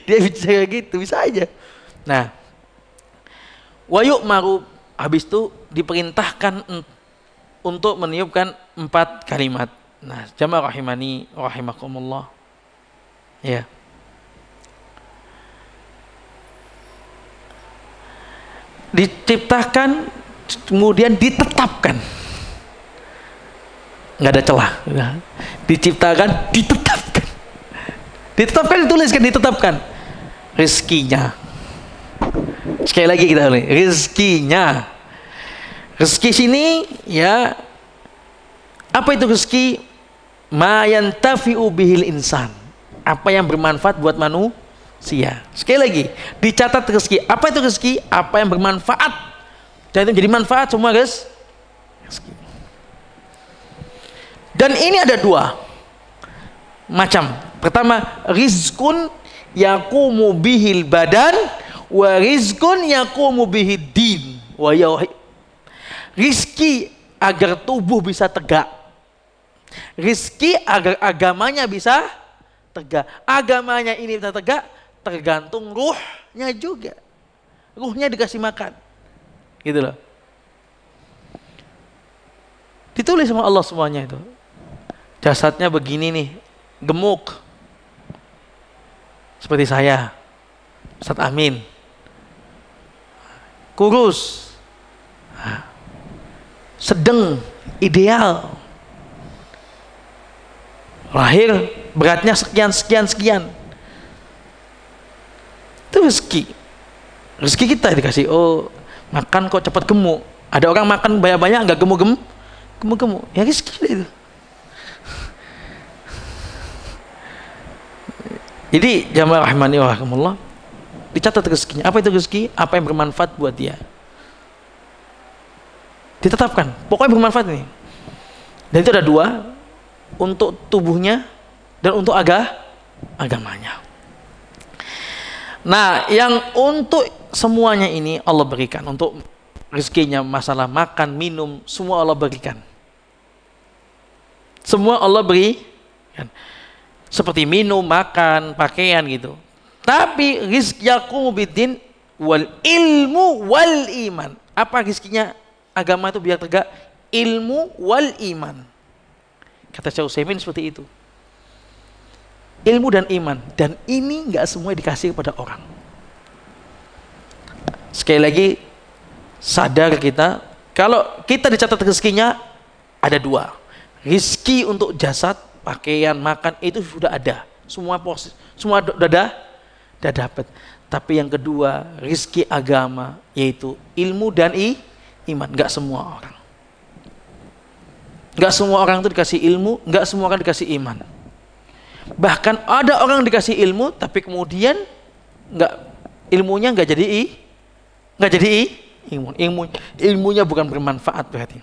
dia bicara gitu, bisa aja. Nah, wayuk maru, habis itu diperintahkan untuk meniupkan 4 kalimat. Nah, jamaah rahimani rahimakumullah. Ya. Diciptakan, kemudian ditetapkan. Nggak ada celah. Diciptakan, ditetapkan, dituliskan, ditetapkan. Rezekinya. Sekali lagi kita ulang, rezekinya. Rezeki sini ya, apa itu rezeki? Ma yantafi'u bihil insan. Apa yang bermanfaat buat manusia. Sekali lagi, dicatat rezeki. Apa itu rezeki? Apa yang bermanfaat. Dan itu jadi manfaat semua guys. Rezeki. Dan ini ada 2 macam. Pertama, rizkun yaqumu bihil badan wa rizkun yaqumu bihid din. Rizki agar tubuh bisa tegak. Rizki agar agamanya bisa tegak. Agamanya ini bisa tegak tergantung ruhnya juga. Ruhnya dikasih makan. Gitu loh. Ditulis sama Allah semuanya itu. Jasadnya begini nih, gemuk. Seperti saya, Ustadz Amin. Kurus. Sedang, ideal. Lahir beratnya sekian. Itu rezeki. Rezeki kita dikasih. Oh, makan kok cepat gemuk. Ada orang makan banyak-banyak nggak gemuk. Ya rezeki itu. Jadi jamaah rahmani wa rahimakumullah, dicatat rezekinya. Apa itu rezeki? Apa yang bermanfaat buat dia. Ditetapkan. Pokoknya bermanfaat ini. Dan itu ada dua. Untuk tubuhnya dan untuk agamanya. Nah, yang untuk semuanya ini Allah berikan. Untuk rezekinya, masalah makan, minum, semua Allah berikan. Semua Allah beri. Seperti minum, makan, pakaian gitu. Tapi rizki yaqumu biddin wal ilmu wal iman. Apa rizkinya agama itu biar tegak? Ilmu wal iman. Kata Syekh Utsaimin seperti itu. Ilmu dan iman. Dan ini enggak semua dikasih kepada orang. Sekali lagi, sadar kita, kalau kita dicatat rezekinya ada dua. Rizki untuk jasad, pakaian, makan, itu sudah ada. Semua sudah dapat. Tapi yang kedua, rizki agama, yaitu ilmu dan iman. Enggak semua orang. Enggak semua orang itu dikasih ilmu, enggak semua orang dikasih iman. Bahkan ada orang dikasih ilmu, tapi kemudian ilmunya enggak jadi ilmunya bukan bermanfaat berarti.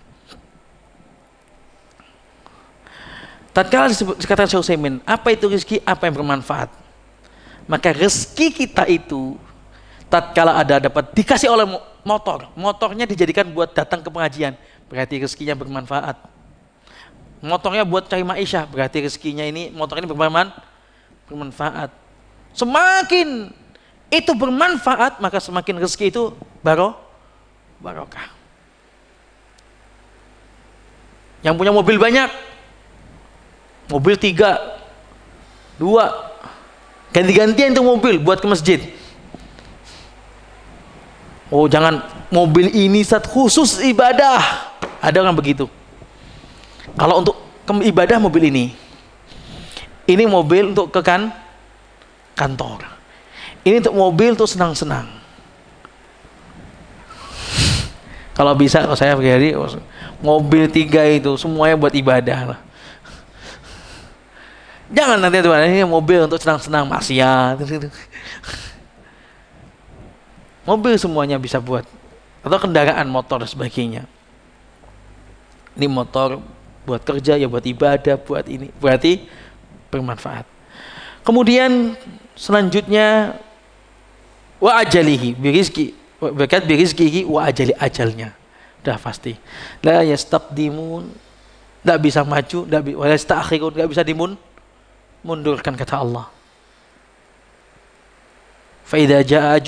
Tatkala dikatakan Syekh Utsaimin, apa itu rezeki, apa yang bermanfaat? Maka rezeki kita itu tatkala dapat dikasih oleh motornya dijadikan buat datang ke pengajian, berarti rezekinya bermanfaat. Motornya buat cari maisha, berarti rezekinya ini motor ini bermanfaat. Semakin itu bermanfaat, maka semakin rezeki itu barokah. Yang punya mobil banyak, mobil 3, 2, ganti-gantian itu mobil buat ke masjid. Oh, jangan mobil ini khusus ibadah. Ada orang begitu. Kalau untuk ibadah mobil ini mobil untuk ke kantor. Ini untuk mobil untuk senang-senang. Kalau bisa, kalau saya pribadi, mobil 3 itu semuanya buat ibadah lah. Jangan nanti Tuhan, ini mobil untuk senang-senang, maksiat. Mobil semuanya bisa buat, atau kendaraan, motor dan sebagainya. Ini motor buat kerja, ya buat ibadah, buat ini, berarti bermanfaat. Kemudian selanjutnya wa ajalihi birizki, berkat birizkihi wa ajali, ajalnya udah pasti. La yastaqdimun, enggak bisa maju, wa yastakhirun, enggak bisa dimundurkan kata Allah. Fa idza jaa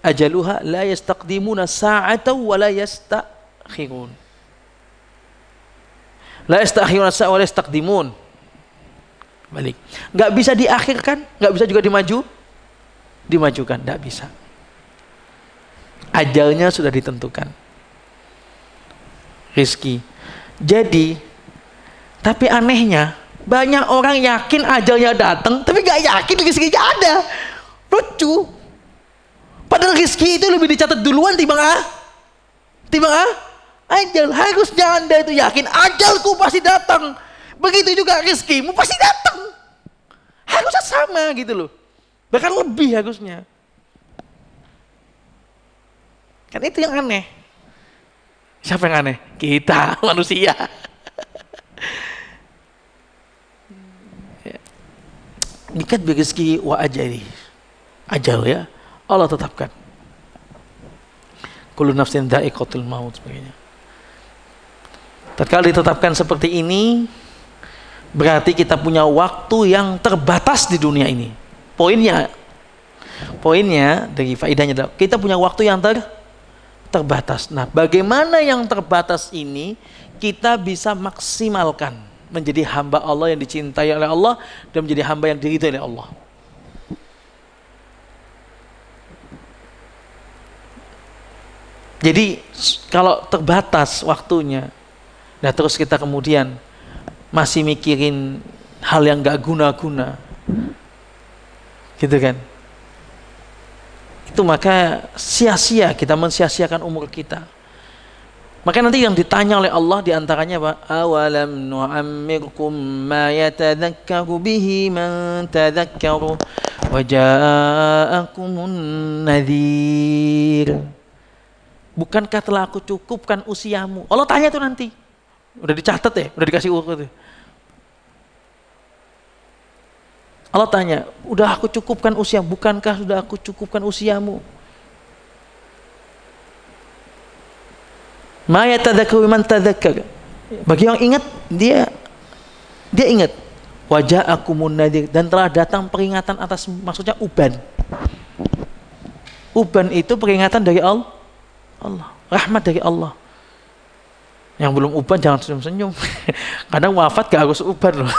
ajaluha la yastaqdimuna sa'atan wa la yastakhirun. La yastakhiruna sa'atan wa la yastaqdimun. Balik. Enggak bisa diakhirkan, enggak bisa juga dimajukan, enggak bisa. Ajalnya sudah ditentukan. Rizki. Jadi, tapi anehnya banyak orang yakin ajalnya datang, tapi enggak yakin rizkinya ada. Lucu. Padahal rizki itu lebih dicatat duluan timbang ajal. Harusnya Anda itu yakin ajalku pasti datang. Begitu juga rizkimu pasti datang. Harusnya sama gitu loh. Bahkan lebih harusnya. Kan itu yang aneh. Siapa yang aneh? Kita manusia. Nikat birizki wa ajali. Ajal ya, Allah tetapkan. Kullu nafsin dha'iqatul maut sebagainya. Tatkala ditetapkan seperti ini, berarti kita punya waktu yang terbatas di dunia ini. Poinnya dari faedahnya adalah kita punya waktu yang terbatas. Nah, bagaimana yang terbatas ini kita bisa maksimalkan menjadi hamba Allah yang dicintai oleh Allah dan menjadi hamba yang diridhai oleh Allah. Jadi kalau terbatas waktunya, nah terus kita kemudian masih mikirin hal yang gak guna-guna, gitu kan? Itu maka sia-sia, kita mensia-siakan umur kita. Maka nanti yang ditanya oleh Allah diantaranya apa? Awalam nu'ammirkum ma yatadhakkaru bihi man tadhakkaru wa ja'akumun nadhir. Bukankah telah aku cukupkan usiamu? Allah tanya itu nanti. Udah dicatat ya, udah dikasih urut. Allah tanya, udah aku cukupkan usia, bukankah sudah aku cukupkan usiamu? Ma yatadzakkaru man tadzakkar. Bagi yang ingat, dia ingat. Waja'akumun nadhir, dan telah datang peringatan atas, maksudnya uban. Uban itu peringatan dari Allah, rahmat dari Allah. Yang belum uban jangan senyum-senyum. Kadang wafat gak harus uban loh.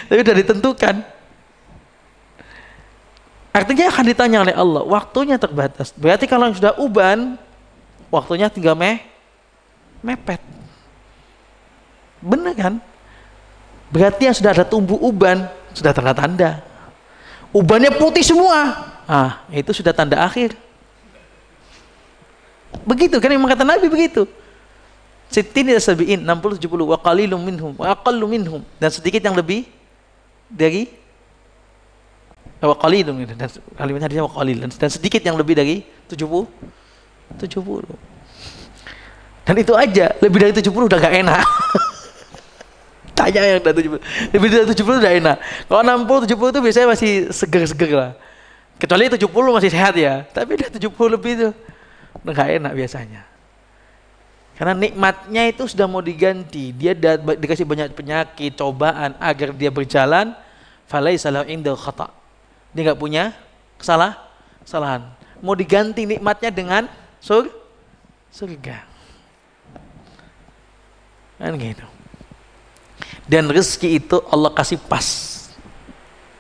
Tapi sudah ditentukan. Artinya akan ditanya oleh Allah, waktunya terbatas. Berarti kalau yang sudah uban, waktunya tinggal mepet. Benar kan? Berarti yang sudah ada tumbuh uban, sudah tanda-tanda. Ubannya putih semua. Itu sudah tanda akhir. Begitu kan yang kata Nabi begitu. Sittin ila sabi'in, 60 70 wa qalilum minhum wa aqallu minhum, dan sedikit yang lebih dari wa qalilum, dan kalimat hadisnya wa qalil, dan sedikit yang lebih dari 70. Dan itu aja, lebih dari 70 udah gak enak. Tanya yang udah 70. Lebih dari 70 udah enak. Kalau 60 70 itu biasanya masih seger-seger lah. Kecuali 70 masih sehat ya. Tapi udah 70 lebih itu udah gak enak biasanya. Karena nikmatnya itu sudah mau diganti. Dia dikasih banyak penyakit, cobaan agar dia berjalan. Falaisa lahu indal khata'. Dia gak punya kesalahan. Mau diganti nikmatnya dengan surga. Kan gitu. Dan rezeki itu Allah kasih pas.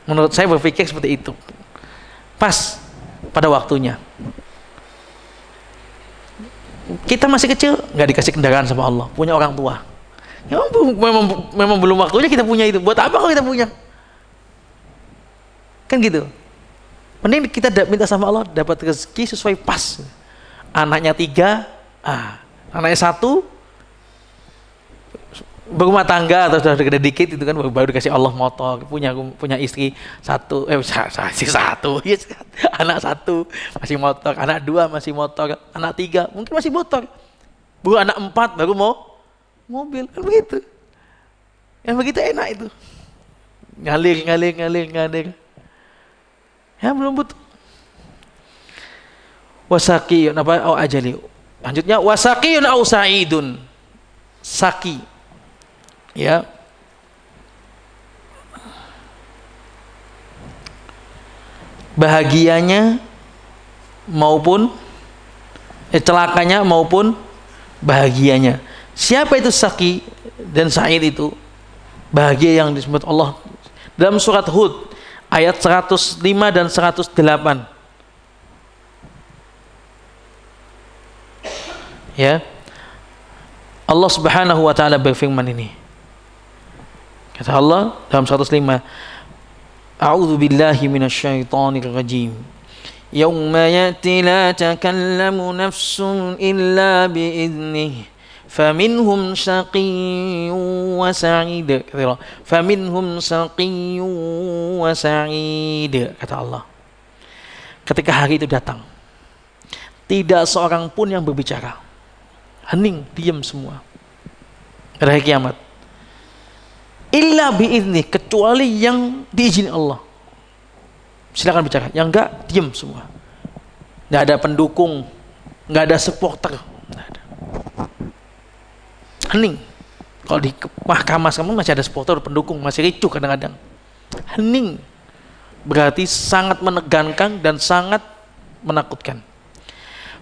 Menurut saya berpikir seperti itu. Pas pada waktunya. Kita masih kecil, nggak dikasih kendaraan sama Allah, punya orang tua. Ya, memang belum waktunya kita punya itu. Buat apa kalau kita punya? Kan gitu. Mending kita minta sama Allah dapat rezeki sesuai pas. Anaknya 3, anaknya 1, berumah tangga atau sudah gede dikit itu kan baru dikasih Allah motor, punya istri 1, anak 1 masih motor, anak 2 masih motor, anak 3 mungkin masih motor, baru anak 4 baru mau mobil, kan begitu. Yang begitu enak itu, ngalir. Ya belum butuh. Wasaqiyun ajali. Lanjutnya wasaqiyun au sa'idun. Saki. Ya. Bahagianya maupun celakanya maupun bahagianya. Siapa itu Saki dan Sa'id itu? Bahagia yang disebut Allah dalam surat Hud ayat 105 dan 108. Ya. Allah Subhanahu wa taala berfirman ini. Kata Allah dalam 105, A'udzu billahi minasyaitonir rajim. Yauma ya'ti la takallamu nafsun illa bi'idnih. Faminhum shaqiyyun wa sa'id. Faminhum shaqiyyun wa sa'id. Kata Allah. Ketika hari itu datang, tidak seorang pun yang berbicara. Hening, diam semua. Pada hari kiamat. Illa bi'izni, kecuali yang diizini Allah. Silakan bicara. Yang enggak, diam semua. Enggak ada pendukung nggak ada supporter, nggak ada. Hening. Kalau di mahkamah kamu masih ada supporter pendukung, masih ricuh kadang-kadang. Hening. Berarti sangat menegangkan dan sangat menakutkan.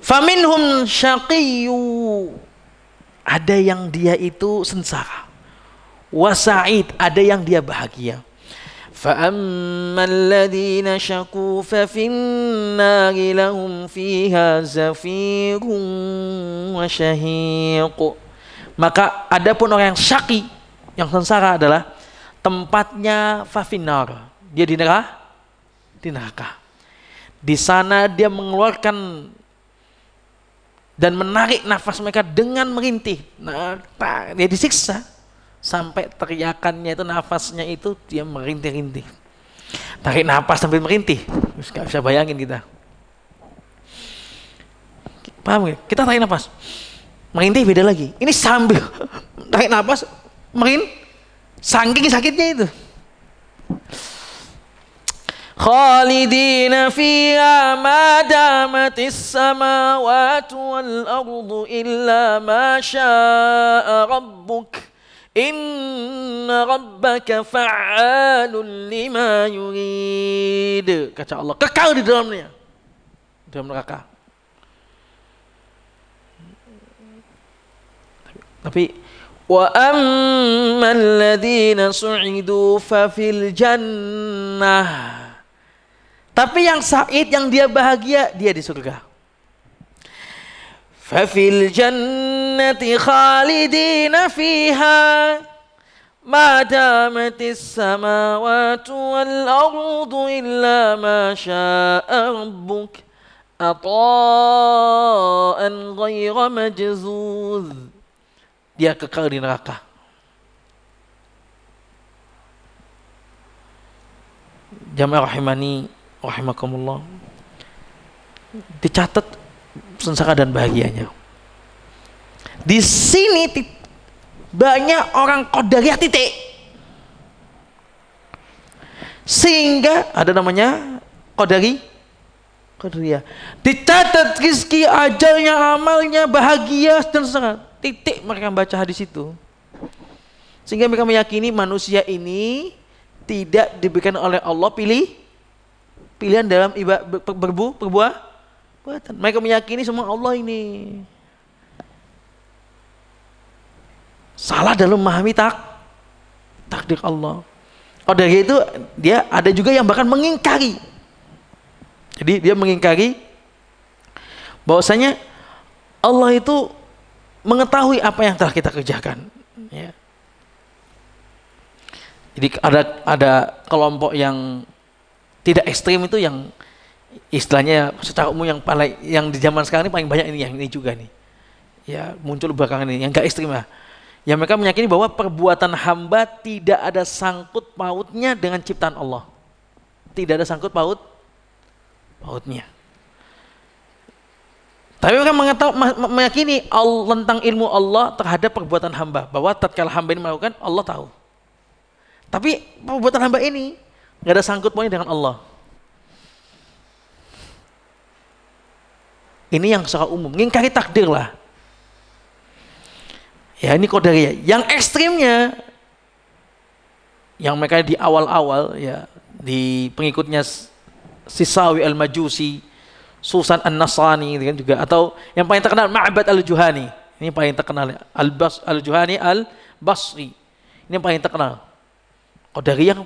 Faminhum syaqiyyu, ada yang dia itu sengsara. Wa sa'id, ada yang dia bahagia. فَأَمَّا الَّذِينَ شَقُوا فَفِي النَّارِ لَهُمْ فِيهَا زَفِيرٌ وَشَهِيقٌ. Maka adapun orang yang syaqi, yang sengsara adalah tempatnya fafinar. Dia di neraka. Di neraka. Di sana dia mengeluarkan dan menarik nafas mereka dengan merintih. Nah, dia disiksa. Sampai teriakannya itu, nafasnya itu dia merintih-rintih. Tarik nafas sambil merintih, nggak bisa bayangin kita. Paham gak? Kita tarik nafas, merintih beda lagi. Ini sambil tarik nafas, saking sakitnya itu. Khalidina fiha ma damatis samawati wal ardu illa ma syaa rabbuk. Inna rabbaka fa'alun lima yurid. Kata Allah, kekal di dalamnya, dalam neraka. Tapi wa ammal ladzina su'idu fa fil jannah. Tapi yang sa'id, yang dia bahagia, dia di surga. فَفِي الْجَنَّةِ خَالِدِينَ فِيهَا مَا دَامَتِ السَّمَاوَاتُ وَالْأَرْضُ إِلَّا مَا شَاءَ رَبُّكَ عَطَاءً غَيْرَ مَجْذُوذٍ. Dia kekal di neraka. Jamaah rahimani rahimakumullah, dicatat sengsara dan bahagianya. Di sini banyak orang qadariyah titik. Sehingga ada namanya qadariyah. Dicatat rezeki, ajalnya, amalnya, bahagia dan sengsara. Titik mereka baca hadis itu. Sehingga mereka meyakini manusia ini tidak diberikan oleh Allah pilihan dalam perbuatan. Mereka meyakini semua Allah ini salah dalam memahami takdir Allah. Qadariyah itu dia ada juga yang bahkan mengingkari. Jadi dia mengingkari bahwasanya Allah itu mengetahui apa yang telah kita kerjakan. Ya. Jadi ada kelompok yang tidak ekstrim itu, yang istilahnya secara umum yang di zaman sekarang ini paling banyak ini, yang ini juga nih. Ya, muncul belakangan ini yang enggak ekstrim lah. Yang mereka meyakini bahwa perbuatan hamba tidak ada sangkut pautnya dengan ciptaan Allah. Tidak ada sangkut pautnya. Tapi mereka meyakini tentang ilmu Allah terhadap perbuatan hamba, bahwa tatkala hamba ini melakukan, Allah tahu. Tapi perbuatan hamba ini enggak ada sangkut pautnya dengan Allah. Ini yang secara umum, ngingkari takdir lah. Ya, ini qadariyah. Yang ekstrimnya, yang mereka di awal-awal, ya, di pengikutnya Sisawi al-Majusi, Susan an-Nasrani, kan juga, atau yang paling terkenal Ma'bad al-Juhani. Ini paling terkenal, al-Juhani al-Basri. Ini yang paling terkenal. Qadariyah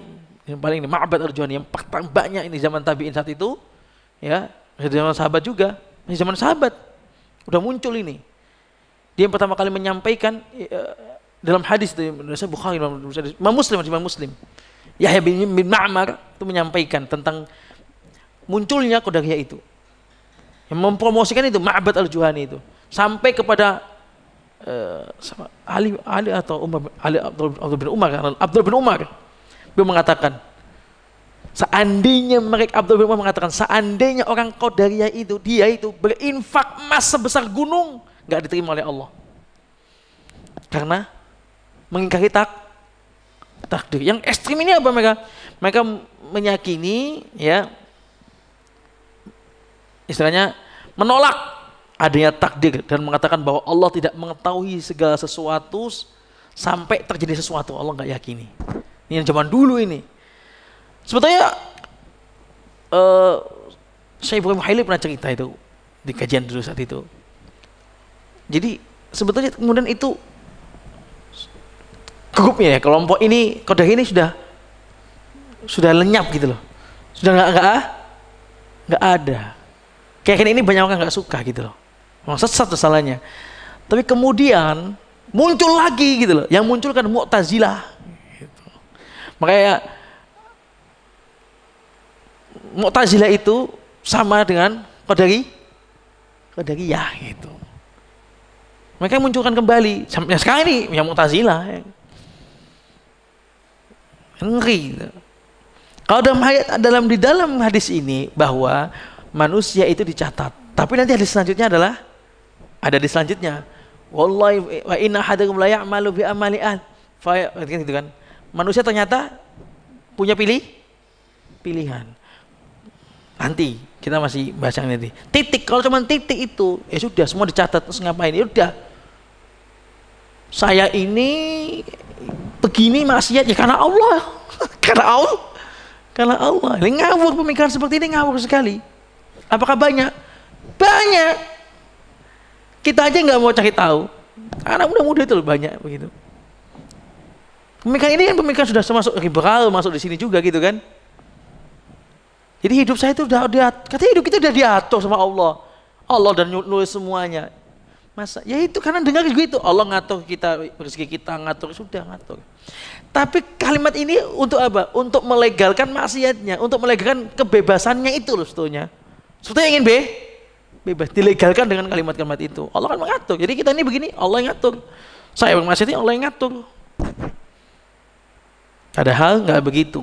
yang paling ini, Ma'bad al-Juhani, yang paling banyak ini zaman tabi'in saat itu, ya, zaman sahabat juga. Di zaman sahabat udah muncul ini. Dia yang pertama kali menyampaikan dalam hadis itu, Bukhari, Imam Muslim. Yahya bin Ma'mar itu menyampaikan tentang munculnya qadariyah itu. Yang mempromosikan itu Ma'bad al-Juhani itu sampai kepada Ali atau Abdul bin Umar. Beliau mengatakan, seandainya Abdul bin Umar mengatakan, seandainya orang qadariyah itu, dia itu berinfak emas sebesar gunung, nggak diterima oleh Allah, karena mengingkari takdir. Yang ekstrim ini apa mereka? Mereka meyakini, ya, istilahnya menolak adanya takdir dan mengatakan bahwa Allah tidak mengetahui segala sesuatu sampai terjadi sesuatu. Allah nggak yakini. Ini yang zaman dulu ini. Sebetulnya Syekh Ibrahim Haili pernah cerita itu di kajian dulu saat itu. Jadi sebetulnya kemudian itu grupnya ya, kelompok ini, Qadar ini sudah lenyap gitu loh. Sudah nggak ada. Keyakinan ini banyak orang nggak suka gitu loh. Memang sesat masalahnya. Tapi kemudian muncul lagi gitu loh. Yang muncul kan Mu'tazilah. Gitu. Makanya Mu'tazilah itu sama dengan Qadariyah gitu. Mereka munculkan kembali. Sampai sekarang ini yang Mu'tazilah. Ya. Ngeri. Gitu. Kalau di dalam hadis ini bahwa manusia itu dicatat. Tapi nanti hadis selanjutnya adalah ada di selanjutnya. Wallahi wa inna ahadakum la ya'malu bi amali gitu kan. Manusia ternyata punya pilihan. Nanti kita masih bahas yang nanti. Titik, kalau cuma titik itu, ya sudah semua dicatat, terus ngapain? Ya udah. Saya ini begini maksiat ya karena Allah. Karena Allah. Ini ngawur, pemikiran seperti ini ngawur sekali. Apakah banyak? Banyak. Kita aja nggak mau cari tahu. Anak muda-muda itu banyak begitu. Pemikiran ini kan pemikiran sudah termasuk liberal, masuk di sini juga gitu kan. Jadi hidup saya itu katanya hidup kita udah diatur sama Allah. Allah dan nulis semuanya. Masa? Ya itu karena dengar gitu. Allah ngatur kita, rezeki kita ngatur, sudah ngatur. Tapi kalimat ini untuk apa? Untuk melegalkan maksiatnya, untuk melegalkan kebebasannya itu loh sebetulnya. Sebetulnya ingin bebas, dilegalkan dengan kalimat-kalimat itu. Allah kan mengatur. Jadi kita ini begini, Allah yang ngatur. Saya bermaksiat ini Allah yang ngatur. Padahal nggak begitu.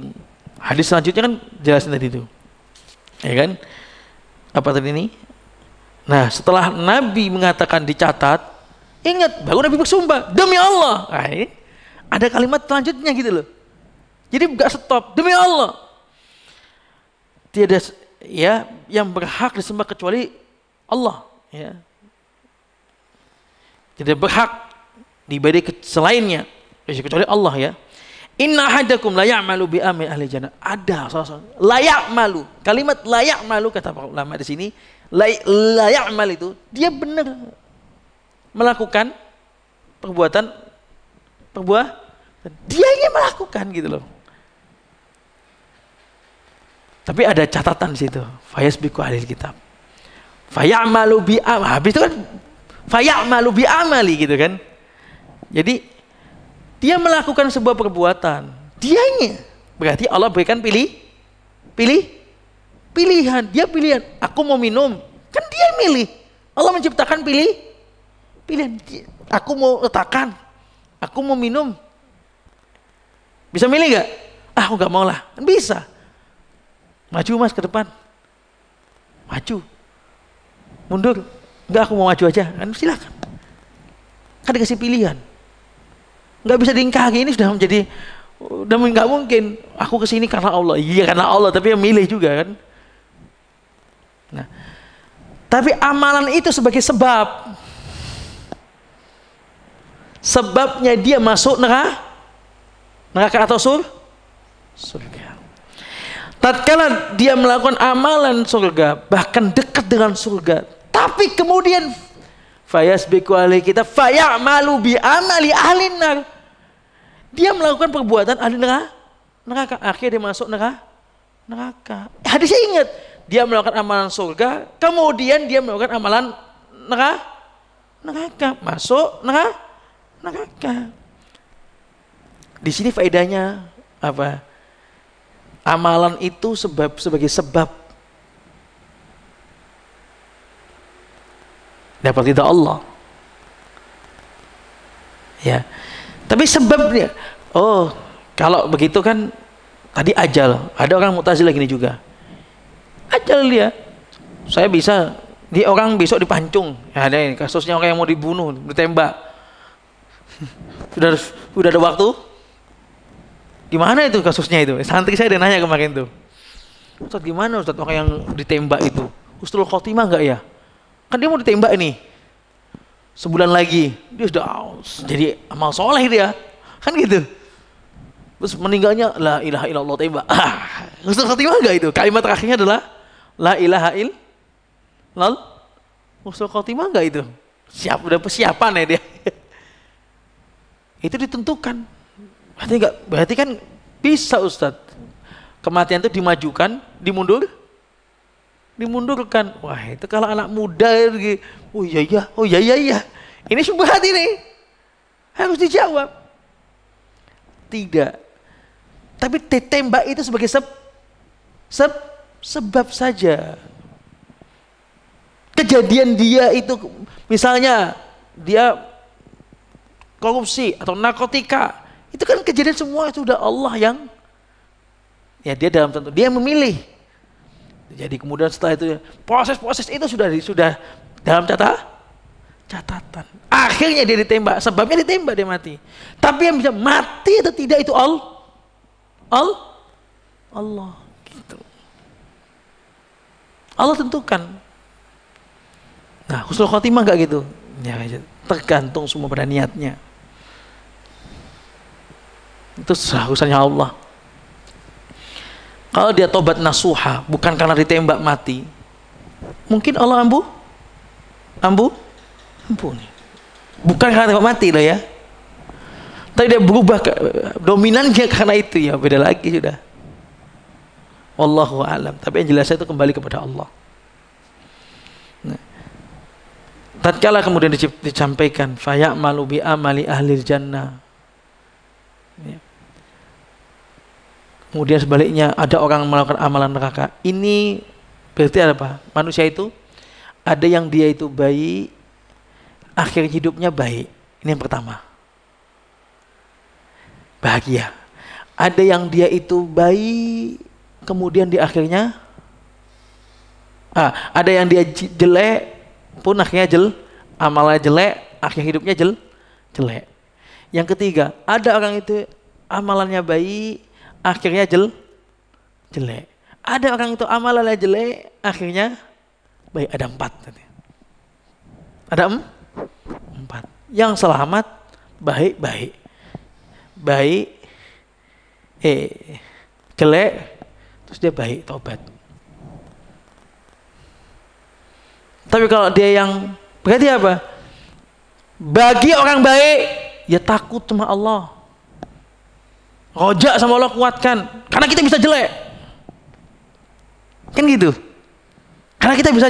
Hadis selanjutnya kan jelasin tadi itu. Ya kan? Apa tadi ini? Nah, setelah Nabi mengatakan dicatat, ingat, baru Nabi bersumpah, demi Allah. Nah, ada kalimat selanjutnya gitu loh. Jadi enggak stop, demi Allah. Tiada ya yang berhak disembah kecuali Allah, ya. Tidak berhak diibadahi selainnya kecuali Allah, ya. Inna ahadakum la ya'malu bi amali ahli jannah. Ada la ya'malu. Kalimat la ya'malu kata para ulama di sini, la ya'mal itu dia benar melakukan perbuatan dia ingin melakukan gitu loh. Tapi ada catatan di situ. Fayasbiqu alil kitab. Fayamalu bi habis itu kan fayamalu bi amali gitu kan. Jadi dia melakukan sebuah perbuatan. Dianya berarti Allah berikan pilihan. Dia pilihan. Aku mau minum. Kan dia milih. Allah menciptakan pilihan. Aku mau letakkan. Aku mau minum. Bisa milih gak? Aku gak mau lah. Kan bisa. Maju mas ke depan. Maju. Mundur. Enggak, aku mau maju aja. Kan silakan. Kan dikasih pilihan. Enggak bisa diingkari. Ini sudah menjadi, udah nggak mungkin. Aku kesini karena Allah. Iya karena Allah. Tapi yang milih juga kan. Nah, tapi amalan itu sebagai sebab. Sebabnya dia masuk neraka atau surga. Tatkala dia melakukan amalan surga, bahkan dekat dengan surga, tapi kemudian fayasbiqu alaihi kita fayamalu bi amali ahli nar. Dia melakukan perbuatan ahli neraka, akhirnya dia masuk neraka. Hadisnya ingat, dia melakukan amalan surga, kemudian dia melakukan amalan neraka, masuk neraka. Di sini faedahnya apa? Amalan itu sebagai sebab dapat ridha Allah. Ya. Tapi sebabnya, oh, kalau begitu kan tadi ajal. Ada orang Mu'tazilah gini juga. Ajal dia. Saya bisa orang besok dipancung. Ya, ada ini kasusnya orang yang mau dibunuh, ditembak. Sudah ada waktu. Gimana itu kasusnya itu? Santri saya ada nanya kemarin tuh. Ustaz gimana Ustaz orang yang ditembak itu? Husnul khotimah enggak ya? Kan dia mau ditembak ini. Sebulan lagi dia sudah jadi amal soleh dia. Kan gitu. Terus meninggalnya la ilaha illallah tembak. Husnul khotimah enggak itu? Kalimat terakhirnya adalah la ilaha illallah. Husnul khotimah enggak itu? Siap, udah persiapan ya dia. Itu ditentukan. Berarti kan bisa Ustadz. Kematian itu dimajukan, dimundurkan. Wah, itu kalau anak muda oh iya. Ini syubhat ini. Harus dijawab. Tidak. Tapi tembak itu sebagai sebab saja. Kejadian dia itu misalnya dia korupsi atau narkotika, itu kan kejadian semua itu udah Allah yang ya dia dalam tentu dia memilih. Jadi kemudian setelah itu proses itu sudah dalam catatan. Akhirnya dia ditembak, sebabnya ditembak dia mati. Tapi yang bisa mati atau tidak itu Allah gitu. Allah tentukan. Nah, husnul khotimah enggak gitu. Ya, tergantung semua pada niatnya. Itu urusannya Allah. Kalau dia tobat nasuha bukan karena ditembak mati, mungkin Allah ampuni. Bukan karena tembak mati loh ya. Tapi dia berubah dominannya karena itu ya, beda lagi sudah. Wallahu a'lam. Tapi yang jelas itu kembali kepada Allah. Nah, tatkala kemudian disampaikan fayamalu bi amali ahli jannah. Ya. Kemudian sebaliknya ada orang melakukan amalan neraka. Ini berarti apa? Manusia itu ada yang dia itu baik, akhir hidupnya baik. Ini yang pertama. Bahagia. Ada yang dia itu baik, kemudian di akhirnya ada yang dia jelek pun akhirnya amalnya jelek, akhir hidupnya jelek. Yang ketiga, ada orang itu amalannya baik, akhirnya jelek. Ada orang itu amalannya jelek, akhirnya baik. Ada 4 tadi. Ada 4. Yang selamat baik, jelek, terus dia baik, tobat. Tapi kalau dia yang berarti apa? Bagi orang baik, ya takut sama Allah. Rojak sama Allah, kuatkan. Karena kita bisa jelek. Kan gitu. Karena kita bisa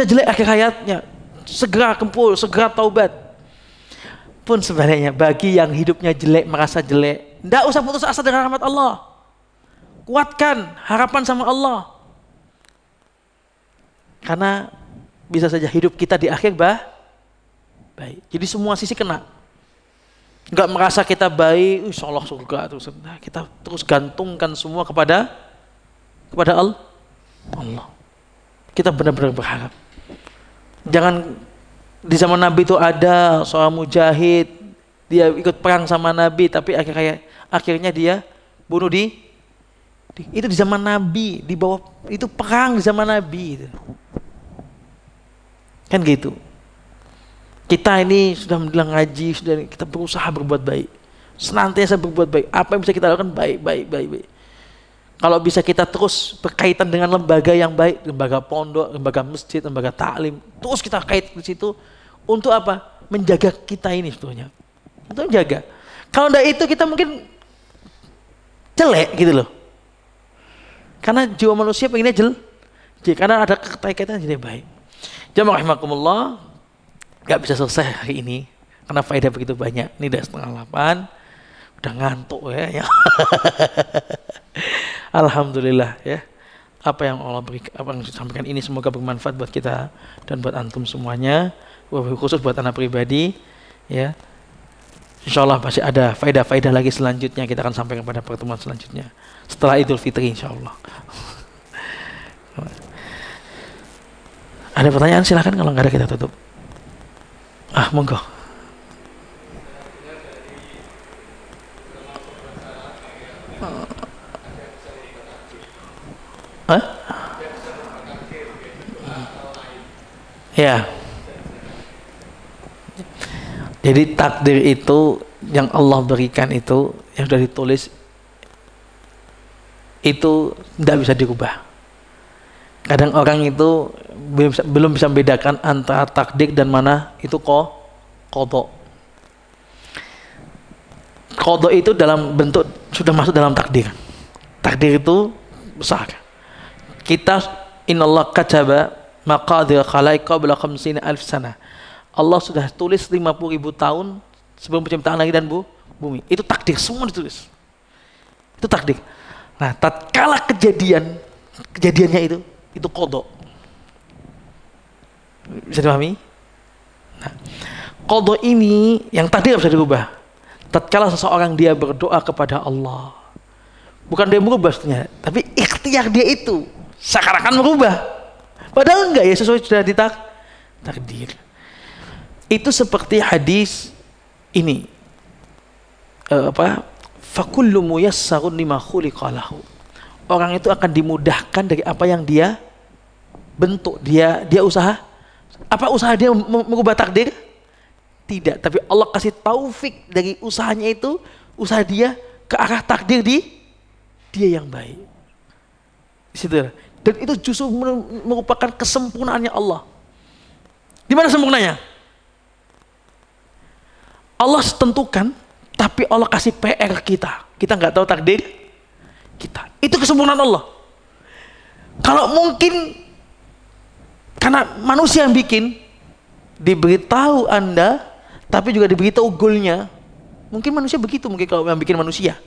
jelek akhir hayatnya. Segera kempul, segera taubat. Pun sebenarnya bagi yang hidupnya jelek, merasa jelek, tidak usah putus asa dengan rahmat Allah. Kuatkan harapan sama Allah. Karena bisa saja hidup kita di akhir baik. Jadi semua sisi kena. Enggak merasa kita baik, insya Allah surga terus. Nah, kita terus gantungkan semua kepada Allah. Kita benar-benar berharap. Jangan di zaman Nabi itu ada seorang mujahid, dia ikut perang sama Nabi, tapi akhirnya dia bunuh itu di zaman Nabi, di bawah itu perang di zaman Nabi. Kan gitu. Kita ini sudah menjelang ngaji, sudah kita berusaha berbuat baik, senantiasa berbuat baik. Apa yang bisa kita lakukan baik. Kalau bisa kita terus berkaitan dengan lembaga yang baik, lembaga pondok, lembaga masjid, lembaga taklim, terus kita kait di situ untuk apa? Menjaga kita ini sebetulnya. Untuk menjaga. Kalau enggak itu kita mungkin jelek gitu loh. Karena jiwa manusia pengennya jelek, karena ada keterkaitan jadi baik. Jamaah rahimakumullah, nggak bisa selesai hari ini karena faedah begitu banyak. Ini udah 7:30, udah ngantuk ya. Alhamdulillah ya. Apa yang Allah berikan, apa yang disampaikan ini semoga bermanfaat buat kita dan buat antum semuanya, khusus buat anak pribadi ya. Insyaallah pasti ada faedah-faedah lagi selanjutnya, kita akan sampaikan pada pertemuan selanjutnya setelah Idul Fitri insyaallah. Ada pertanyaan silakan, kalau nggak ada kita tutup. Monggo. Ya. Jadi takdir itu yang Allah berikan itu, yang sudah ditulis itu tidak bisa dirubah. Kadang orang itu belum bisa membedakan antara takdir dan mana itu qada. Qada itu dalam bentuk sudah masuk dalam takdir. Takdir itu besar. Kita innallaha kataba maqadir khalaiq qabla 50.000 sana. Allah sudah tulis 50.000 tahun sebelum penciptaan langit dan bumi. Itu takdir, semua ditulis. Itu takdir. Nah, tatkala kejadiannya itu qada. Bisa dipahami? Nah, qada ini yang takdir bisa dirubah. Tatkala seseorang dia berdoa kepada Allah, bukan dia merubah sebenarnya, tapi ikhtiar dia itu seakan-akan merubah. Padahal enggak ya, sesuai sudah ditakdir. Itu seperti hadis ini, fakullu muyassarun lima khuliqa lahu. Orang itu akan dimudahkan dari apa yang dia bentuk, dia usaha. Apa usaha dia merubah takdir? Tidak, tapi Allah kasih taufik dari usahanya itu, usaha dia ke arah takdir dia yang baik. Di situ. Dan itu justru merupakan kesempurnaannya Allah. Di mana sempurnanya? Allah tentukan, tapi Allah kasih PR kita. Kita nggak tahu takdir kita. Itu kesempurnaan Allah. Kalau mungkin karena manusia yang bikin, diberitahu Anda, tapi juga diberitahu goalnya. Mungkin manusia begitu, mungkin kalau yang bikin manusia.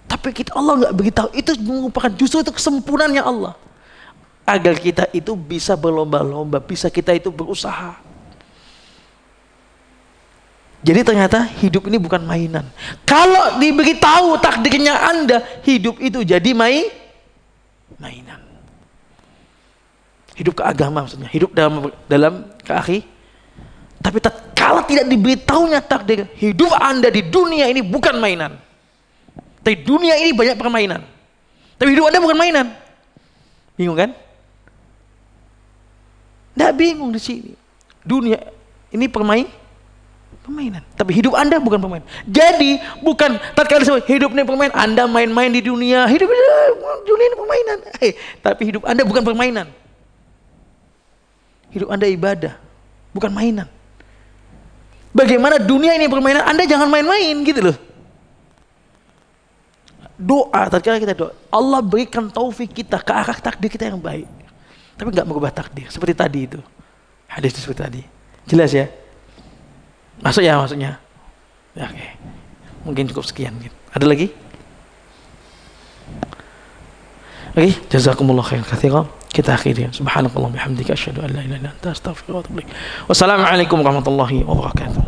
Tapi Allah nggak beritahu. Itu merupakan justru itu kesempurnaannya Allah. Agar kita itu bisa berlomba-lomba, bisa kita itu berusaha. Jadi ternyata hidup ini bukan mainan. Kalau diberitahu takdirnya Anda, hidup itu jadi mainan. Hidup ke agama maksudnya, hidup dalam ke akhir. Tapi kalau tidak diberitahunya takdir, hidup Anda di dunia ini bukan mainan. Tapi dunia ini banyak permainan. Tapi hidup Anda bukan mainan. Bingung kan? Tidak bingung di sini. Dunia ini permainan. Tapi hidup Anda bukan permainan. Jadi bukan tatkala disebut hidup ini permainan, Anda main-main di dunia. Hidup dunia ini permainan. Tapi hidup Anda bukan permainan. Hidup Anda ibadah, bukan mainan. Bagaimana dunia ini permainan, Anda jangan main-main gitu loh. Doa, tatkala kita doa, Allah berikan taufik kita ke arah takdir kita yang baik. Tapi nggak merubah takdir. Seperti tadi itu. Hadis itu seperti tadi. Jelas ya? Masuk ya maksudnya? Ya, oke. Mungkin cukup sekian. Gitu. Ada lagi? Oke, jazakumullah khairan katsiran. Kita akhiri. Subhanallah bihamdika asyhadu an la ilaha illa anta astaghfiruka wa atubu ilaik. Wassalamualaikum warahmatullahi wabarakatuh.